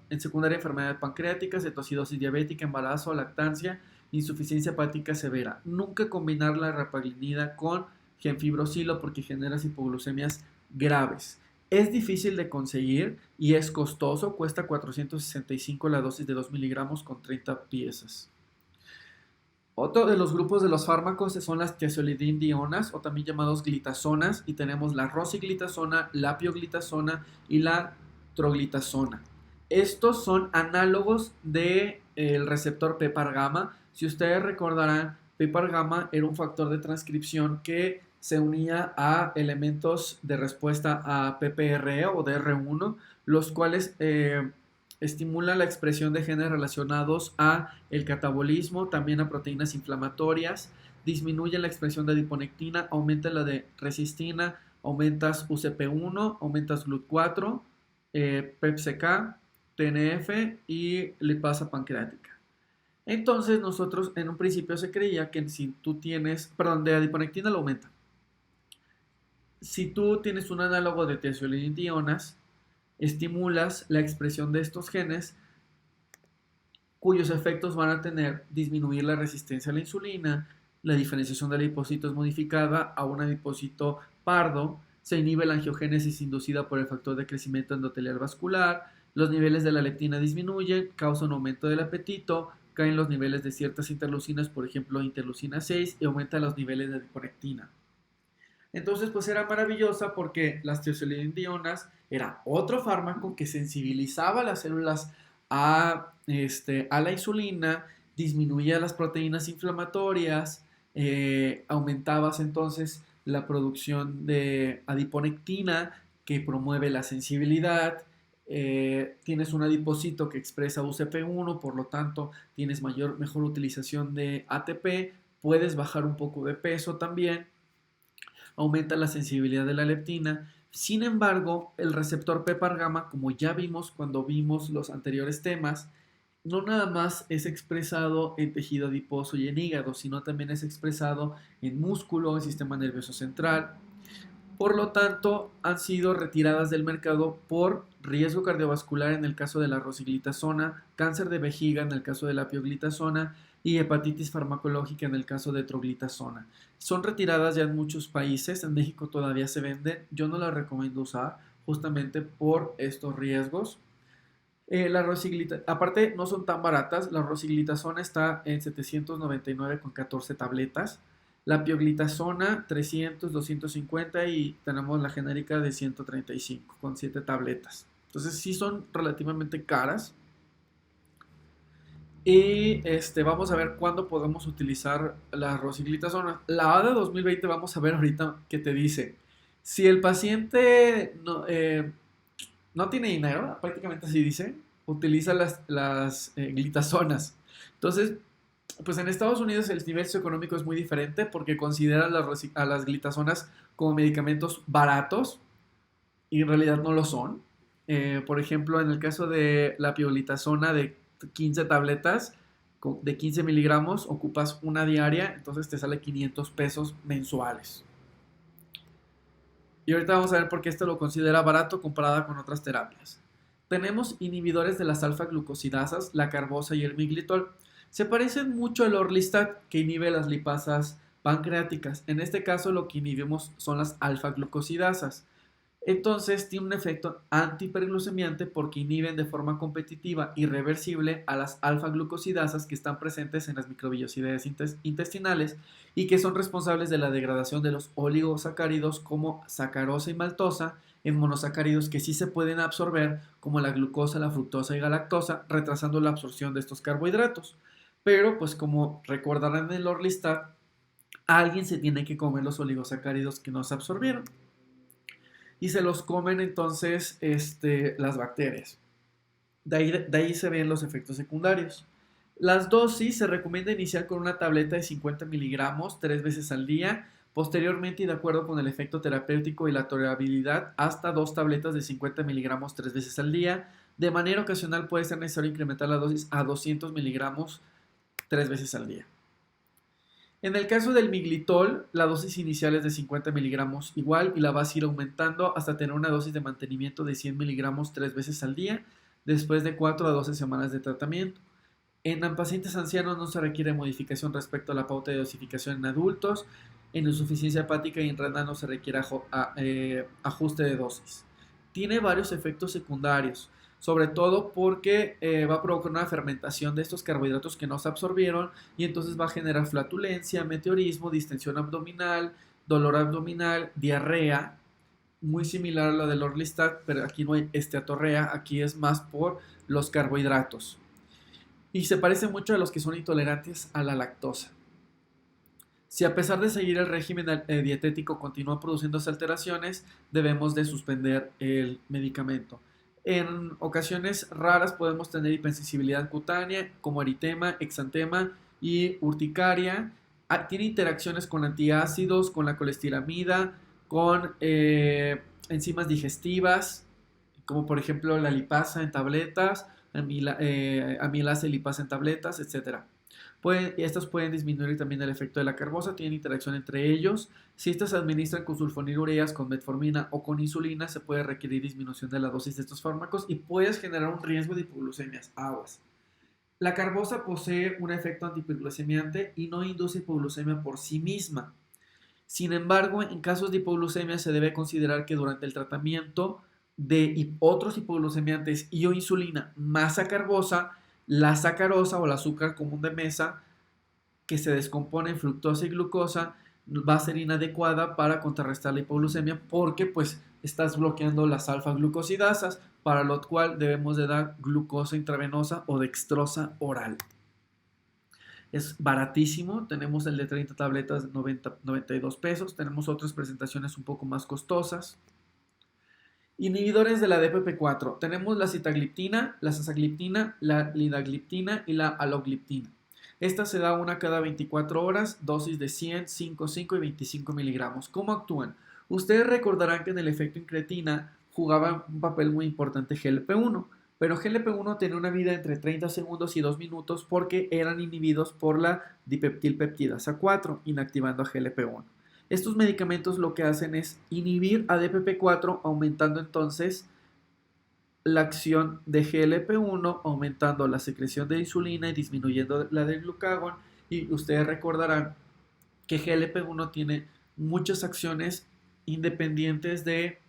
en secundaria enfermedad pancreática, cetoacidosis diabética, embarazo, lactancia, insuficiencia hepática severa. Nunca combinar la repaglinida con gemfibrosilo porque genera hipoglucemias graves. Es difícil de conseguir y es costoso, cuesta 465 la dosis de 2 miligramos con 30 piezas. Otro de los grupos de los fármacos son las tiazolidindionas o también llamados glitazonas y tenemos la rosiglitazona, la pioglitazona y la troglitazona. Estos son análogos del receptor PPAR gamma. Si ustedes recordarán, PPAR gamma era un factor de transcripción que se unía a elementos de respuesta a PPRE o DR1, los cuales estimulan la expresión de genes relacionados a el catabolismo, también a proteínas inflamatorias, disminuyen la expresión de adiponectina, aumenta la de resistina, aumentas UCP1, aumentas GLUT4, PEPCK, TNF y lipasa pancreática. Entonces nosotros en un principio se creía que si tú tienes, perdón, de adiponectina lo aumenta. Si tú tienes un análogo de tiazolidionas, estimulas la expresión de estos genes cuyos efectos van a tener disminuir la resistencia a la insulina, la diferenciación del adipocito es modificada a un adipocito pardo, se inhibe la angiogénesis inducida por el factor de crecimiento endotelial vascular, los niveles de la leptina disminuyen, causa un aumento del apetito, caen los niveles de ciertas interleucinas, por ejemplo interleucina 6, y aumenta los niveles de adiponectina. Entonces, pues era maravillosa porque las tiazolidionas era otro fármaco que sensibilizaba las células a la insulina, disminuía las proteínas inflamatorias, aumentabas entonces la producción de adiponectina que promueve la sensibilidad, tienes un adipocito que expresa UCP1, por lo tanto tienes mejor utilización de ATP, puedes bajar un poco de peso también, aumenta la sensibilidad de la leptina. Sin embargo, el receptor PPAR gamma, como ya vimos cuando vimos los anteriores temas, no nada más es expresado en tejido adiposo y en hígado, sino también es expresado en músculo, en sistema nervioso central. Por lo tanto, han sido retiradas del mercado por riesgo cardiovascular en el caso de la rosiglitazona, cáncer de vejiga en el caso de la pioglitazona y hepatitis farmacológica en el caso de troglitazona. Son retiradas ya en muchos países, en México todavía se venden, yo no las recomiendo usar justamente por estos riesgos. Aparte no son tan baratas, la rosiglitazona está en 799 con 14 tabletas, la pioglitazona 300, 250 y tenemos la genérica de 135 con 7 tabletas. Entonces sí son relativamente caras. Y vamos a ver cuándo podemos utilizar la rosiglitazona. La ADA 2020 vamos a ver ahorita qué te dice. Si el paciente no tiene dinero, prácticamente así dice, utiliza las glitazonas. Entonces, pues en Estados Unidos el nivel socioeconómico es muy diferente porque consideran a las glitazonas como medicamentos baratos y en realidad no lo son. Por ejemplo, en el caso de la pioglitazona de 15 tabletas de 15 miligramos, ocupas una diaria, entonces te sale 500 pesos mensuales. Y ahorita vamos a ver por qué esto lo considera barato comparada con otras terapias. Tenemos inhibidores de las alfa-glucosidasas, la carbosa y el miglitol. Se parecen mucho al orlistat, que inhibe las lipasas pancreáticas. En este caso lo que inhibimos son las alfa-glucosidasas. Entonces tiene un efecto antihiperglucemiante porque inhiben de forma competitiva y reversible a las alfa-glucosidasas que están presentes en las microvillosideas intestinales y que son responsables de la degradación de los oligosacáridos como sacarosa y maltosa en monosacáridos que sí se pueden absorber como la glucosa, la fructosa y galactosa, retrasando la absorción de estos carbohidratos. Pero pues como recordarán en el orlistat, alguien se tiene que comer los oligosacáridos que no se absorbieron. Y se los comen entonces las bacterias. De ahí se ven los efectos secundarios. Las dosis se recomienda iniciar con una tableta de 50 miligramos 3 veces al día. Posteriormente, y de acuerdo con el efecto terapéutico y la tolerabilidad, hasta 2 tabletas de 50 miligramos 3 veces al día. De manera ocasional puede ser necesario incrementar la dosis a 200 miligramos 3 veces al día. En el caso del miglitol, la dosis inicial es de 50 miligramos igual y la vas a ir aumentando hasta tener una dosis de mantenimiento de 100 miligramos 3 veces al día después de 4 a 12 semanas de tratamiento. En pacientes ancianos no se requiere modificación respecto a la pauta de dosificación en adultos. En insuficiencia hepática y en renal no se requiere ajuste de dosis. Tiene varios efectos secundarios, sobre todo porque va a provocar una fermentación de estos carbohidratos que no se absorbieron y entonces va a generar flatulencia, meteorismo, distensión abdominal, dolor abdominal, diarrea, muy similar a la del orlistat, pero aquí no hay esteatorrea, aquí es más por los carbohidratos. Y se parece mucho a los que son intolerantes a la lactosa. Si a pesar de seguir el régimen dietético continúan produciéndose alteraciones, debemos de suspender el medicamento. En ocasiones raras podemos tener hipersensibilidad cutánea como eritema, exantema y urticaria. Tiene interacciones con antiácidos, con la colestiramida, con enzimas digestivas, como por ejemplo la lipasa en tabletas, amilasa y lipasa en tabletas, etcétera. Estos pueden disminuir también el efecto de la carbosa, tienen interacción entre ellos. Si estas se administran con sulfonilureas, con metformina o con insulina, se puede requerir disminución de la dosis de estos fármacos y puedes generar un riesgo de hipoglucemias. Aguas. La carbosa posee un efecto antihiperglucemiante y no induce hipoglucemia por sí misma. Sin embargo, en casos de hipoglucemia se debe considerar que durante el tratamiento de otros hipoglucemiantes y o insulina más sacarbosa, la sacarosa o el azúcar común de mesa que se descompone en fructosa y glucosa va a ser inadecuada para contrarrestar la hipoglucemia porque pues estás bloqueando las alfa-glucosidasas, para lo cual debemos de dar glucosa intravenosa o dextrosa oral. Es baratísimo, tenemos el de 30 tabletas de 92 pesos, tenemos otras presentaciones un poco más costosas. Inhibidores de la DPP4, tenemos la sitagliptina, la sasagliptina, la lidagliptina y la alogliptina. Esta se da una cada 24 horas, dosis de 100, 5, 5 y 25 miligramos. ¿Cómo actúan? Ustedes recordarán que en el efecto incretina jugaba un papel muy importante GLP-1, pero GLP-1 tiene una vida entre 30 segundos y 2 minutos porque eran inhibidos por la dipeptilpeptidasa 4, inactivando a GLP-1. Estos medicamentos lo que hacen es inhibir a DPP4, aumentando entonces la acción de GLP-1, aumentando la secreción de insulina y disminuyendo la del glucagón. Y ustedes recordarán que GLP-1 tiene muchas acciones independientes de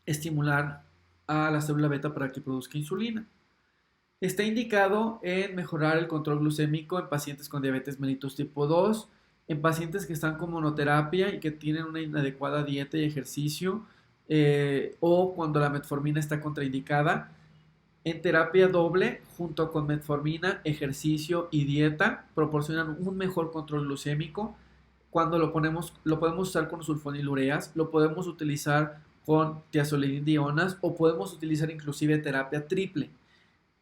estimular a la célula beta para que produzca insulina. Está indicado en mejorar el control glucémico en pacientes con diabetes mellitus tipo 2, en pacientes que están con monoterapia y que tienen una inadecuada dieta y ejercicio, o cuando la metformina está contraindicada. En terapia doble, junto con metformina, ejercicio y dieta, proporcionan un mejor control glucémico. Cuando lo podemos usar con sulfonilureas, lo podemos utilizar con tiazolidindionas o podemos utilizar inclusive terapia triple.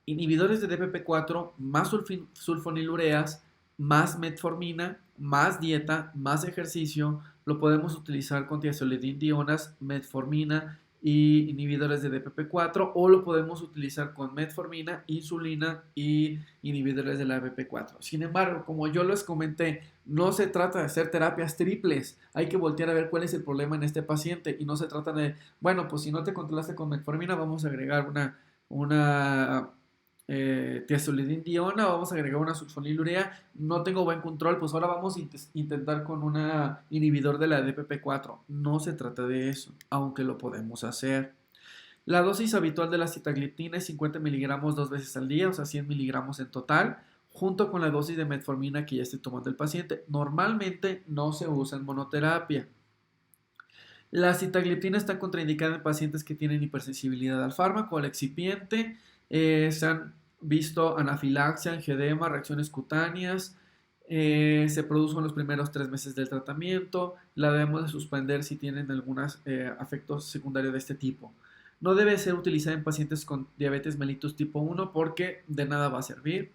Inhibidores de DPP4 más sulfonilureas, más metformina, más dieta, más ejercicio, lo podemos utilizar con tiazolidindionas, metformina y inhibidores de DPP4, o lo podemos utilizar con metformina, insulina y inhibidores de la DPP4. Sin embargo, como yo les comenté, no se trata de hacer terapias triples, hay que voltear a ver cuál es el problema en este paciente y no se trata de, bueno, pues si no te controlaste con metformina, vamos a agregar una tiazolidindiona, vamos a agregar una sulfonilurea, no tengo buen control, pues ahora vamos a intentar con un inhibidor de la DPP4. No se trata de eso, aunque lo podemos hacer. La dosis habitual de la sitagliptina es 50 miligramos 2 veces al día, o sea 100 miligramos en total, junto con la dosis de metformina que ya esté tomando el paciente. Normalmente no se usa en monoterapia. La sitagliptina está contraindicada en pacientes que tienen hipersensibilidad al fármaco, al excipiente. Se han visto anafilaxia, angedema, reacciones cutáneas. Se producen los primeros 3 meses del tratamiento. La debemos de suspender si tienen algunos efectos secundarios de este tipo. No debe ser utilizada en pacientes con diabetes mellitus tipo 1 porque de nada va a servir.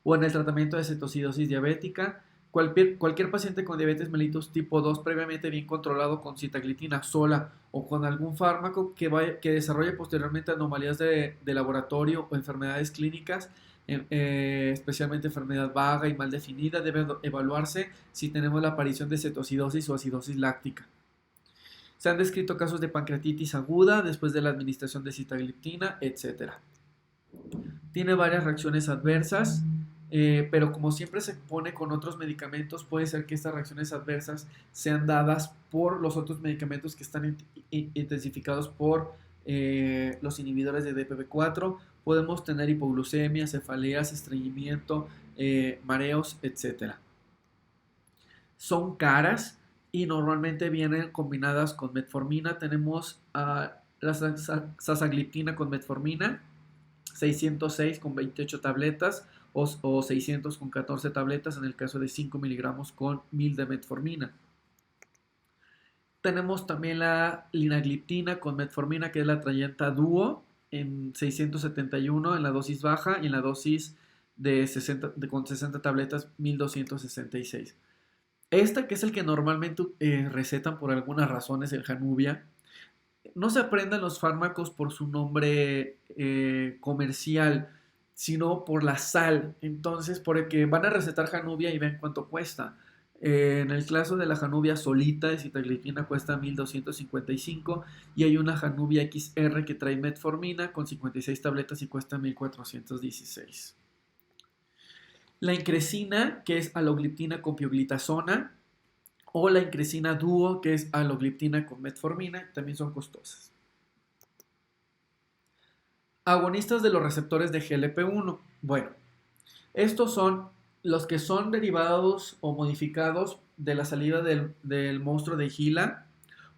O en el tratamiento de cetocidosis diabética. Cualquier paciente con diabetes mellitus tipo 2 previamente bien controlado con sitagliptina sola o con algún fármaco que desarrolle posteriormente anomalías de laboratorio o enfermedades clínicas, especialmente enfermedad vaga y mal definida, debe evaluarse si tenemos la aparición de cetocidosis o acidosis láctica. Se han descrito casos de pancreatitis aguda después de la administración de sitagliptina, etc. Tiene varias reacciones adversas. Pero como siempre se pone con otros medicamentos, puede ser que estas reacciones adversas sean dadas por los otros medicamentos que están intensificados por los inhibidores de DPP4. Podemos tener hipoglucemia, cefaleas, estreñimiento, mareos, etc. Son caras y normalmente vienen combinadas con metformina. Tenemos la sasagliptina con metformina, 606 con 28 tabletas, o 600 con 14 tabletas en el caso de 5 miligramos con 1000 de metformina. Tenemos también la linagliptina con metformina, que es la Trayenta Duo, en 671 en la dosis baja y en la dosis con 60 tabletas 1266. Esta, que es el que normalmente recetan por algunas razones, el Januvia, no se aprendan los fármacos por su nombre comercial, sino por la sal. Entonces, porque van a recetar Januvia y ven cuánto cuesta. En el caso de la Januvia solita de sitagliptina cuesta 1255 y hay una Januvia XR que trae metformina con 56 tabletas y cuesta 1416. La incresina, que es alogliptina con pioglitazona, o la incresina Duo, que es alogliptina con metformina, también son costosas. Agonistas de los receptores de GLP-1. Bueno, estos son los que son derivados o modificados de la salida del monstruo de Gila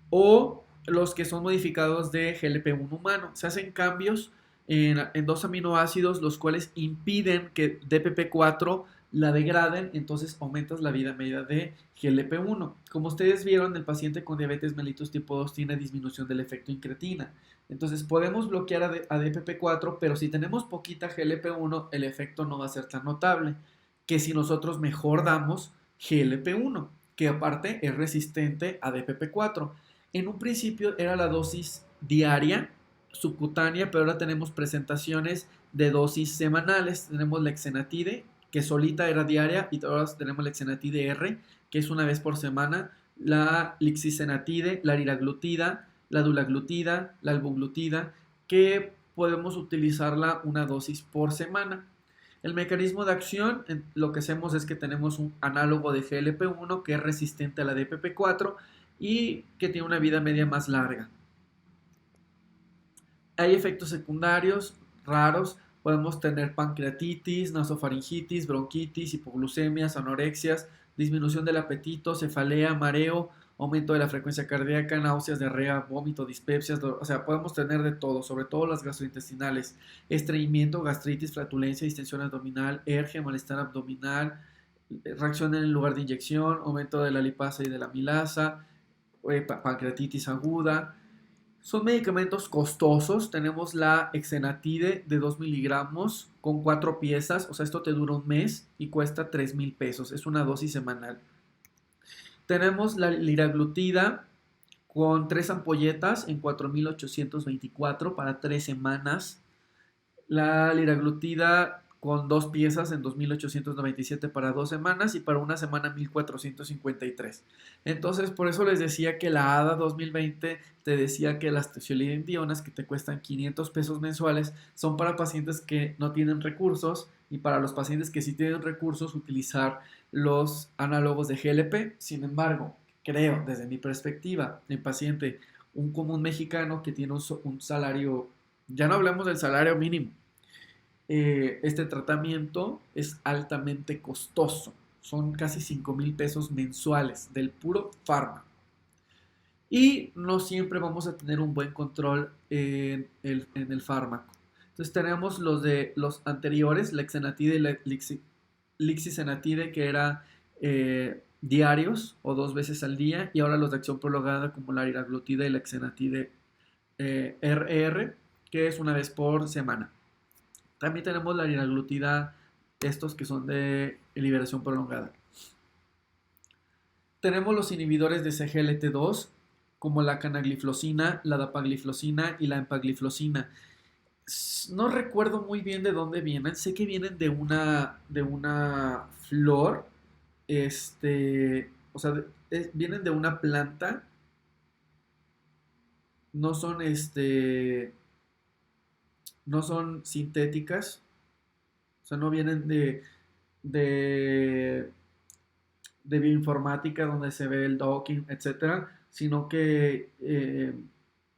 o los que son modificados de GLP-1 humano. Se hacen cambios en dos aminoácidos los cuales impiden que DPP4 la degraden, entonces aumentas la vida media de GLP-1. Como ustedes vieron, el paciente con diabetes mellitus tipo 2 tiene disminución del efecto incretina. Entonces podemos bloquear a DPP4, pero si tenemos poquita GLP-1, el efecto no va a ser tan notable que si nosotros mejor damos GLP-1, que aparte es resistente a DPP4. En un principio era la dosis diaria subcutánea, pero ahora tenemos presentaciones de dosis semanales. Tenemos la Exenatide, que solita era diaria, y ahora tenemos la Exenatide R, que es una vez por semana, la Lixisenatide, la liraglutida, la dulaglutida, la albuglutida, que podemos utilizarla una dosis por semana. El mecanismo de acción, lo que hacemos es que tenemos un análogo de GLP-1 que es resistente a la DPP4 y que tiene una vida media más larga. Hay efectos secundarios raros, podemos tener pancreatitis, nasofaringitis, bronquitis, hipoglucemias, anorexias, disminución del apetito, cefalea, mareo, aumento de la frecuencia cardíaca, náuseas, diarrea, vómito, dispepsias, o sea, podemos tener de todo, sobre todo las gastrointestinales, estreñimiento, gastritis, flatulencia, distensión abdominal, ergia, malestar abdominal, reacción en el lugar de inyección, aumento de la lipasa y de la amilasa, pancreatitis aguda. Son medicamentos costosos. Tenemos la Exenatide de 2 miligramos con 4 piezas. O sea, esto te dura un mes y cuesta 3,000 pesos. Es una dosis semanal. Tenemos la liraglutida con 3 ampolletas en 4,824 para 3 semanas. La liraglutida con 2 piezas en 2,897 para 2 semanas y para una semana 1,453. Entonces, por eso les decía que la ADA 2020 te decía que las tiosilindionas que te cuestan 500 pesos mensuales son para pacientes que no tienen recursos y para los pacientes que sí tienen recursos utilizar los análogos de GLP. Sin embargo, creo desde mi perspectiva, el paciente, un común mexicano que tiene un salario, ya no hablamos del salario mínimo, este tratamiento es altamente costoso. Son casi 5,000 pesos mensuales del puro fármaco. Y no siempre vamos a tener un buen control en el fármaco. Entonces tenemos los anteriores, la Exenatide y la Lixisenatide, que era diarios o 2 veces al día, y ahora los de acción prolongada como la liraglutida y la Exenatide RR, que es una vez por semana. También tenemos la liraglutida, estos que son de liberación prolongada. Tenemos los inhibidores de CGLT2, como la canagliflozina, la dapagliflozina y la empagliflozina. No recuerdo muy bien de dónde vienen. Sé que vienen de una flor. O sea, vienen de una planta. No son no son sintéticas, o sea, no vienen de, de bioinformática donde se ve el docking, etcétera, sino que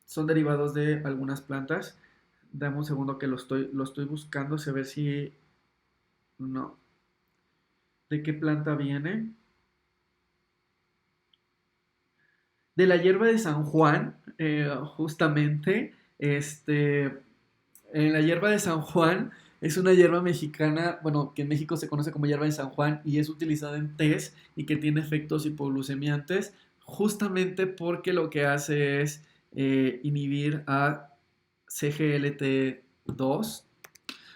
son derivados de algunas plantas. Dame un segundo que lo estoy buscando, a ver si no. ¿De qué planta viene? De la hierba de San Juan, justamente, en la hierba de San Juan Es una hierba mexicana, bueno, que en México se conoce como hierba de San Juan y es utilizada en tés y que tiene efectos hipoglucemiantes justamente porque lo que hace es inhibir a CGLT2.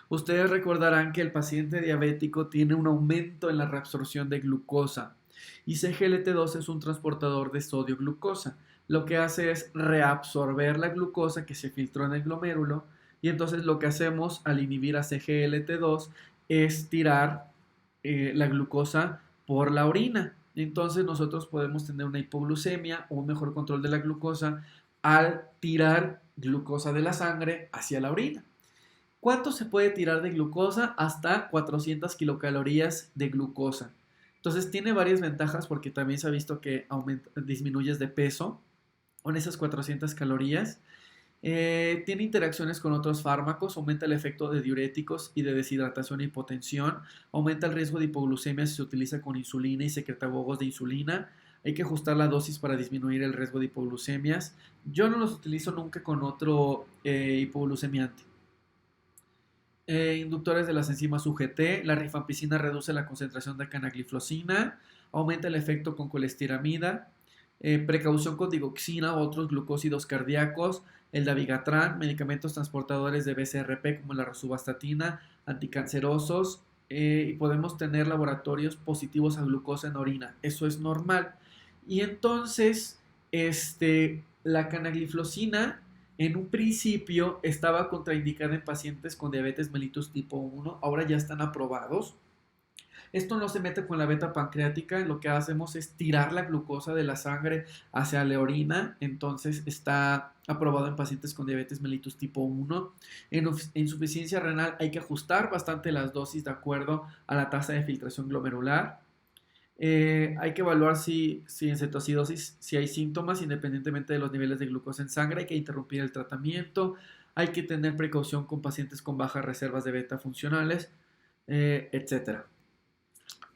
Ustedes recordarán que el paciente diabético tiene un aumento en la reabsorción de glucosa y CGLT2 es un transportador de sodio-glucosa. Lo que hace es reabsorber la glucosa que se filtró en el glomérulo y entonces lo que hacemos al inhibir a CGLT2 es tirar la glucosa por la orina. Entonces nosotros podemos tener una hipoglucemia o un mejor control de la glucosa al tirar glucosa de la sangre hacia la orina. ¿Cuánto se puede tirar de glucosa? Hasta 400 kilocalorías de glucosa. Entonces tiene varias ventajas porque también se ha visto que disminuyes de peso con esas 400 calorías. Tiene interacciones con otros fármacos, aumenta el efecto de diuréticos y de deshidratación e hipotensión, aumenta el riesgo de hipoglucemia si se utiliza con insulina y secretagogos de insulina. Hay que ajustar la dosis para disminuir el riesgo de hipoglucemias. Yo no los utilizo nunca con otro hipoglucemiante. Inductores de las enzimas UGT, la rifampicina reduce la concentración de canagliflozina, aumenta el efecto con colestiramida, precaución con digoxina o otros glucósidos cardíacos, el dabigatran, medicamentos transportadores de BCRP como la rosuvastatina, anticancerosos, y podemos tener laboratorios positivos a glucosa en orina, eso es normal. Y entonces, la canagliflozina en un principio estaba contraindicada en pacientes con diabetes mellitus tipo 1, ahora ya están aprobados. Esto no se mete con la beta pancreática, lo que hacemos es tirar la glucosa de la sangre hacia la orina, entonces está aprobado en pacientes con diabetes mellitus tipo 1. En insuficiencia renal hay que ajustar bastante las dosis de acuerdo a la tasa de filtración glomerular. Hay que evaluar si en cetoacidosis si hay síntomas independientemente de los niveles de glucosa en sangre. Hay que interrumpir el tratamiento. Hay que tener precaución con pacientes con bajas reservas de beta funcionales, etc.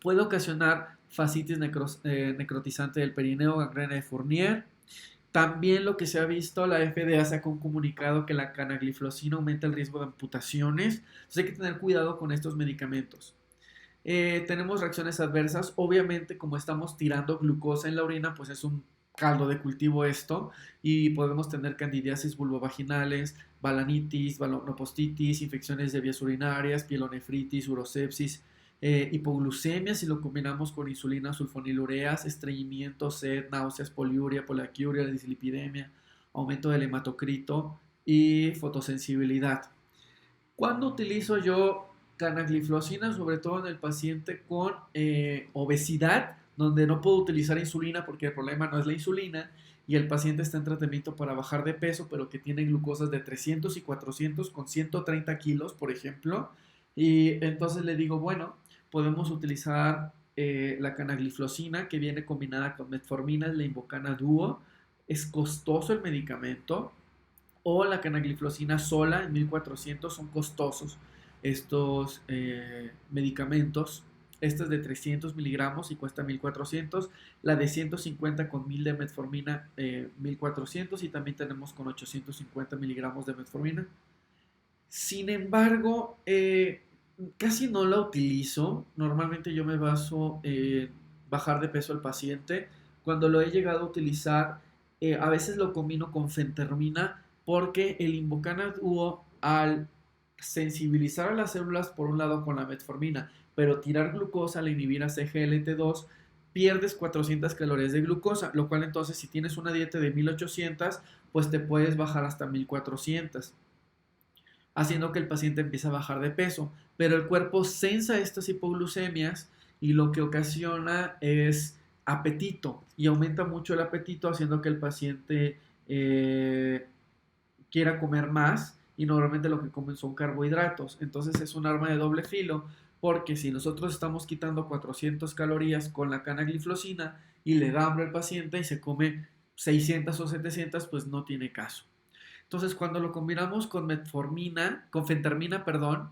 Puede ocasionar fascitis necrotizante del perineo, gangrena de Fournier. También lo que se ha visto, la FDA se ha comunicado que la canagliflozina aumenta el riesgo de amputaciones. Entonces hay que tener cuidado con estos medicamentos. Tenemos reacciones adversas. Obviamente, como estamos tirando glucosa en la orina, pues es un caldo de cultivo esto y podemos tener candidiasis vulvovaginales, balanitis, balanopostitis, infecciones de vías urinarias, pielonefritis, urosepsis, hipoglucemia si lo combinamos con insulina, sulfonilureas, estreñimiento, sed, náuseas, poliuria, poliaquiuria, dislipidemia, aumento del hematocrito y fotosensibilidad. ¿Cuándo utilizo yo canagliflozina? Sobre todo en el paciente con obesidad, donde no puedo utilizar insulina porque el problema no es la insulina y el paciente está en tratamiento para bajar de peso, pero que tiene glucosas de 300 y 400 con 130 kilos, por ejemplo. Y entonces le digo, bueno, podemos utilizar la canagliflozina que viene combinada con metformina, la Invokana Duo. Es costoso el medicamento, o la canagliflozina sola en 1400, son costosos estos medicamentos. Esta es de 300 miligramos y cuesta 1400. La de 150 con 1000 de metformina, 1400. Y también tenemos con 850 miligramos de metformina. Sin embargo, casi no la utilizo. Normalmente yo me baso en bajar de peso al paciente. Cuando lo he llegado a utilizar, a veces lo combino con fentermina porque el Invokana Duo, al sensibilizar a las células por un lado con la metformina, pero tirar glucosa al inhibir a CGLT2, pierdes 400 calorías de glucosa, lo cual entonces si tienes una dieta de 1800, pues te puedes bajar hasta 1400, haciendo que el paciente empiece a bajar de peso. Pero el cuerpo sensa estas hipoglucemias y lo que ocasiona es apetito y aumenta mucho el apetito, haciendo que el paciente quiera comer más y normalmente lo que comen son carbohidratos. Entonces es un arma de doble filo porque si nosotros estamos quitando 400 calorías con la canagliflozina y le da hambre al paciente y se come 600 o 700, pues no tiene caso. Entonces, cuando lo combinamos con metformina, con fentermina, perdón,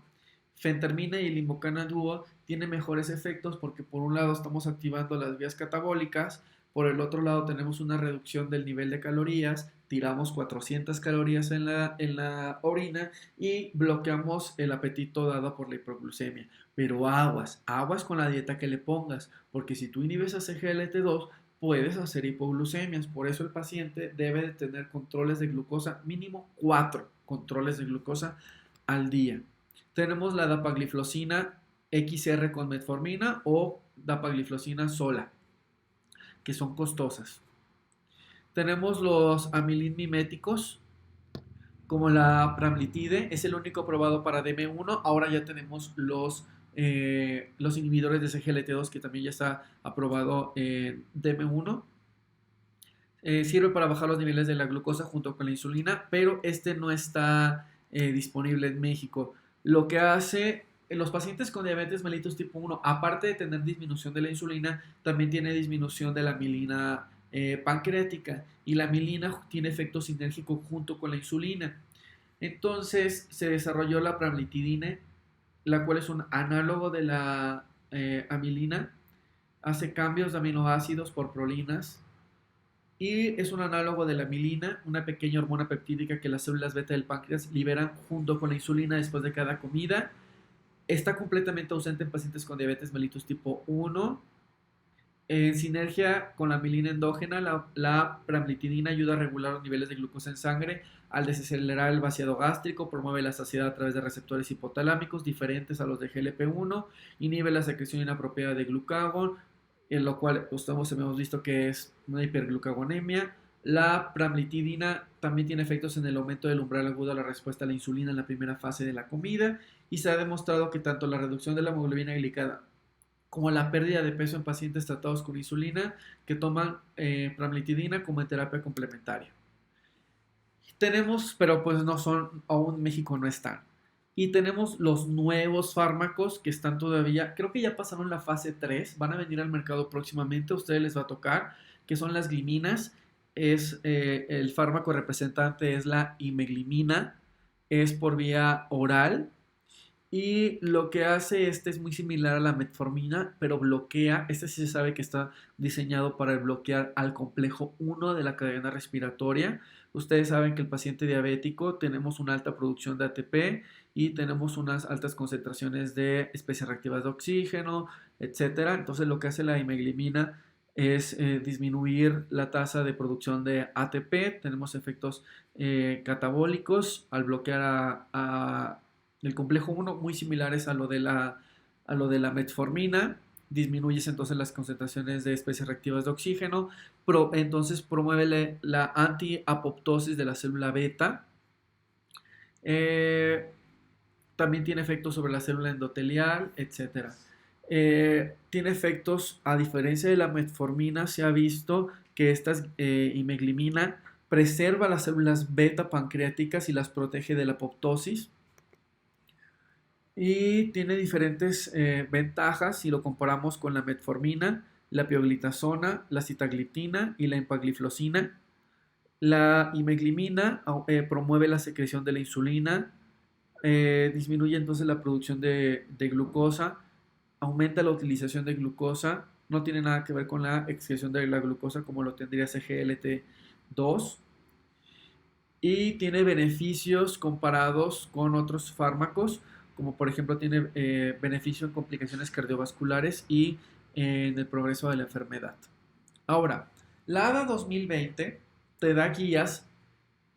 fentermina y el Invokana Duo tiene mejores efectos porque por un lado estamos activando las vías catabólicas, Por el otro lado tenemos una reducción del nivel de calorías, tiramos 400 calorías en la orina y bloqueamos el apetito dado por la hipoglucemia. Pero aguas con la dieta que le pongas, porque si tú inhibes a CGLT2, puedes hacer hipoglucemias. Por eso el paciente debe de tener controles de glucosa, mínimo 4 controles de glucosa al día. Tenemos la dapagliflozina XR con metformina o dapagliflozina sola, que son costosas. Tenemos los amilin miméticos, como la pramlitide, es el único aprobado para DM1. Ahora ya tenemos los inhibidores de CGLT2, que también ya está aprobado en DM1. Sirve para bajar los niveles de la glucosa junto con la insulina, pero este no está disponible en México. Lo que hace en los pacientes con diabetes mellitus tipo 1, aparte de tener disminución de la insulina, también tiene disminución de la milina pancreática, y la milina tiene efecto sinérgico junto con la insulina. Entonces se desarrolló la pramlitidine, la cual es un análogo de la amilina, hace cambios de aminoácidos por prolinas y es un análogo de la milina, una pequeña hormona peptídica que las células beta del páncreas liberan junto con la insulina después de cada comida. Está completamente ausente en pacientes con diabetes mellitus tipo 1. En sinergia con la milina endógena, la pramlitidina ayuda a regular los niveles de glucosa en sangre al desacelerar el vaciado gástrico, promueve la saciedad a través de receptores hipotalámicos diferentes a los de GLP-1, inhibe la secreción inapropiada de glucagón, en lo cual pues, hemos visto que es una hiperglucagonemia. La pramlitidina también tiene efectos en el aumento del umbral agudo a la respuesta a la insulina en la primera fase de la comida, y se ha demostrado que tanto la reducción de la hemoglobina glicada como la pérdida de peso en pacientes tratados con insulina que toman pramlitidina como en terapia complementaria. Tenemos, pero pues no son, aún en México no están. Y tenemos los nuevos fármacos que están todavía, creo que ya pasaron la fase 3, van a venir al mercado próximamente, a ustedes les va a tocar, que son las gliminas. El fármaco representante es la imeglimina, es por vía oral. Y lo que hace este es muy similar a la metformina, pero bloquea, este sí se sabe que está diseñado para bloquear al complejo 1 de la cadena respiratoria. Ustedes saben que el paciente diabético tenemos una alta producción de ATP y tenemos unas altas concentraciones de especies reactivas de oxígeno, etcétera. Entonces lo que hace la imeglimina es disminuir la tasa de producción de ATP. Tenemos efectos catabólicos al bloquear el complejo 1 muy similares a lo de la metformina. Disminuyes entonces las concentraciones de especies reactivas de oxígeno, entonces promueve la antiapoptosis de la célula beta. También tiene efectos sobre la célula endotelial, etc. Tiene efectos, a diferencia de la metformina, se ha visto que esta imeglimina preserva las células beta pancreáticas y las protege de la apoptosis. Y tiene diferentes ventajas si lo comparamos con la metformina, la pioglitazona, la sitagliptina y la empagliflozina. La imeglimina promueve la secreción de la insulina, disminuye entonces la producción de glucosa, aumenta la utilización de glucosa, no tiene nada que ver con la excreción de la glucosa como lo tendría CGLT2, y tiene beneficios comparados con otros fármacos, como por ejemplo tiene beneficio en complicaciones cardiovasculares y en el progreso de la enfermedad. Ahora, la ADA 2020 te da guías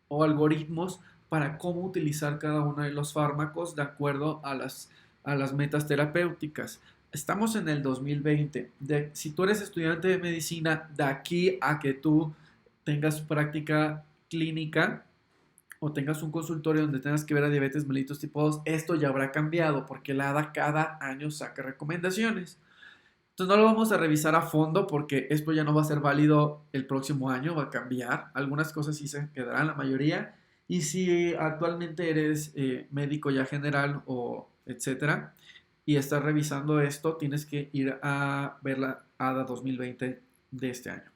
o algoritmos para cómo utilizar cada uno de los fármacos de acuerdo a las metas terapéuticas. Estamos en el 2020. Si tú eres estudiante de medicina, de aquí a que tú tengas práctica clínica o tengas un consultorio donde tengas que ver a diabetes mellitus tipo 2, esto ya habrá cambiado porque la ADA cada año saca recomendaciones. Entonces no lo vamos a revisar a fondo porque esto ya no va a ser válido el próximo año, va a cambiar. Algunas cosas sí se quedarán, la mayoría. Y si actualmente eres médico ya general o etcétera y estás revisando esto, tienes que ir a ver la ADA 2020 de este año.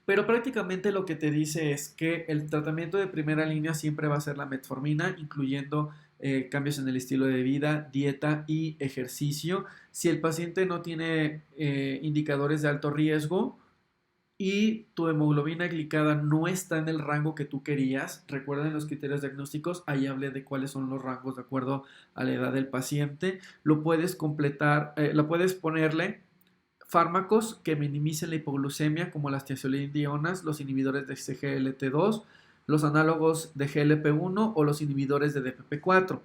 Pero prácticamente lo que te dice es que el tratamiento de primera línea siempre va a ser la metformina, incluyendo cambios en el estilo de vida, dieta y ejercicio. Si el paciente no tiene indicadores de alto riesgo, y tu hemoglobina glicada no está en el rango que tú querías, recuerden los criterios diagnósticos, ahí hablé de cuáles son los rangos de acuerdo a la edad del paciente, lo puedes completar, lo puedes ponerle fármacos que minimicen la hipoglucemia como las tiazolidindionas, los inhibidores de CGLT2, los análogos de GLP-1 o los inhibidores de DPP-4.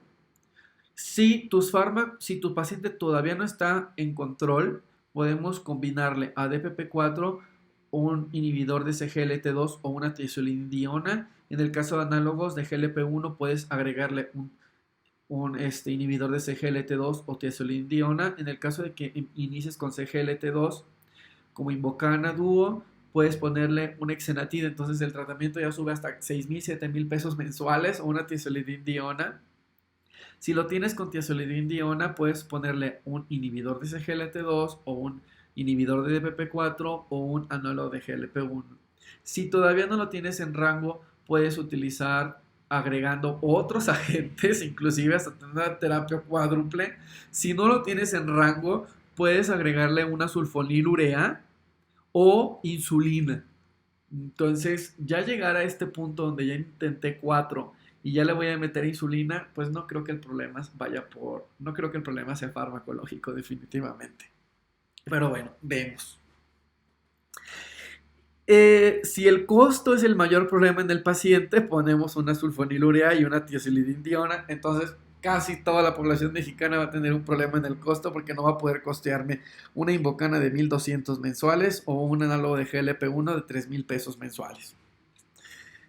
Si tu paciente todavía no está en control, podemos combinarle a DPP-4 un inhibidor de CGLT2 o una tiazolidindiona. En el caso de análogos de GLP-1 puedes agregarle un inhibidor de CGLT2 o tiazolidindiona. En el caso de que inicies con CGLT2 como Invokana Duo, puedes ponerle un Exenatide, entonces el tratamiento ya sube hasta 6,000, 7,000 pesos mensuales o una tiazolidindiona. Si lo tienes con tiazolidindiona, puedes ponerle un inhibidor de CGLT2 o un inhibidor de DPP-4 o un análogo de GLP-1. Si todavía no lo tienes en rango, puedes utilizar agregando otros agentes, inclusive hasta tener una terapia cuádruple. Si no lo tienes en rango, puedes agregarle una sulfonilurea o insulina. Entonces, ya llegar a este punto donde ya intenté 4 y ya le voy a meter insulina, pues no creo que el problema no creo que el problema sea farmacológico definitivamente. Pero bueno, vemos. Si el costo es el mayor problema en el paciente, ponemos una sulfonilurea y una tiazolidindiona. Entonces, casi toda la población mexicana va a tener un problema en el costo porque no va a poder costearme una Invokana de 1,200 mensuales o un análogo de GLP-1 de 3,000 pesos mensuales.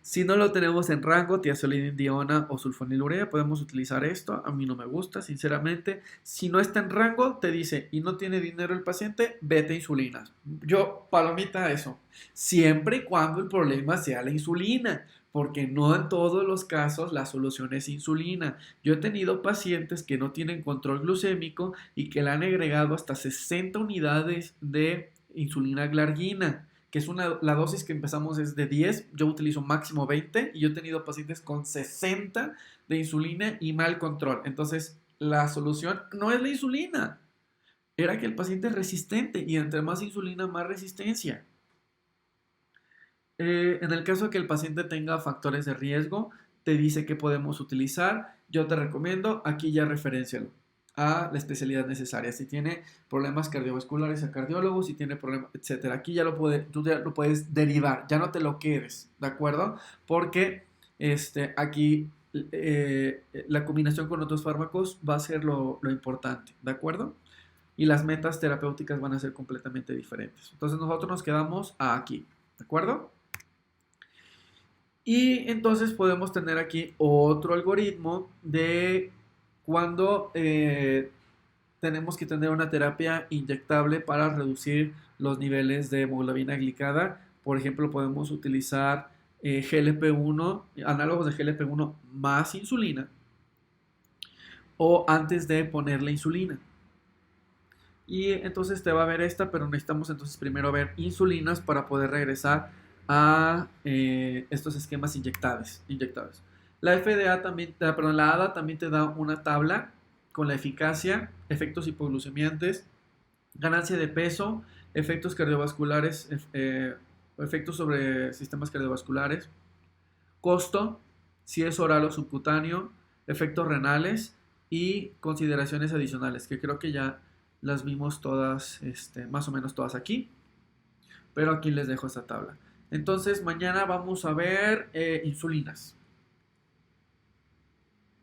Si no lo tenemos en rango, tiazolidindiona o sulfonilurea, podemos utilizar esto. A mí no me gusta, sinceramente. Si no está en rango, te dice y no tiene dinero el paciente, vete a insulinas. Yo, palomita a eso. Siempre y cuando el problema sea la insulina, porque no en todos los casos la solución es insulina. Yo he tenido pacientes que no tienen control glucémico y que le han agregado hasta 60 unidades de insulina glargina, que es la dosis que empezamos es de 10, yo utilizo máximo 20 y yo he tenido pacientes con 60 de insulina y mal control. Entonces, la solución no es la insulina, era que el paciente es resistente y entre más insulina, más resistencia. En el caso de que el paciente tenga factores de riesgo, te dice que podemos utilizar. Yo te recomiendo, aquí ya referencialo a la especialidad necesaria. Si tiene problemas cardiovasculares, a cardiólogo, si tiene problemas, etcétera. Aquí tú ya lo puedes derivar, ya no te lo quedes, ¿de acuerdo? Porque aquí la combinación con otros fármacos va a ser lo importante, ¿de acuerdo? Y las metas terapéuticas van a ser completamente diferentes. Entonces nosotros nos quedamos aquí, ¿de acuerdo? Y entonces podemos tener aquí otro algoritmo de cuando tenemos que tener una terapia inyectable para reducir los niveles de hemoglobina glicada. Por ejemplo, podemos utilizar GLP-1, análogos de GLP-1 más insulina o antes de ponerle insulina. Y entonces te va a ver esta, pero necesitamos entonces primero ver insulinas para poder regresar a estos esquemas inyectables. La FDA también, perdón, la ADA también te da una tabla con la eficacia, efectos hipoglucemiantes, ganancia de peso, efectos cardiovasculares, efectos sobre sistemas cardiovasculares, costo, si es oral o subcutáneo, efectos renales y consideraciones adicionales, que creo que ya las vimos todas, más o menos todas aquí, pero aquí les dejo esta tabla. Entonces mañana vamos a ver insulinas.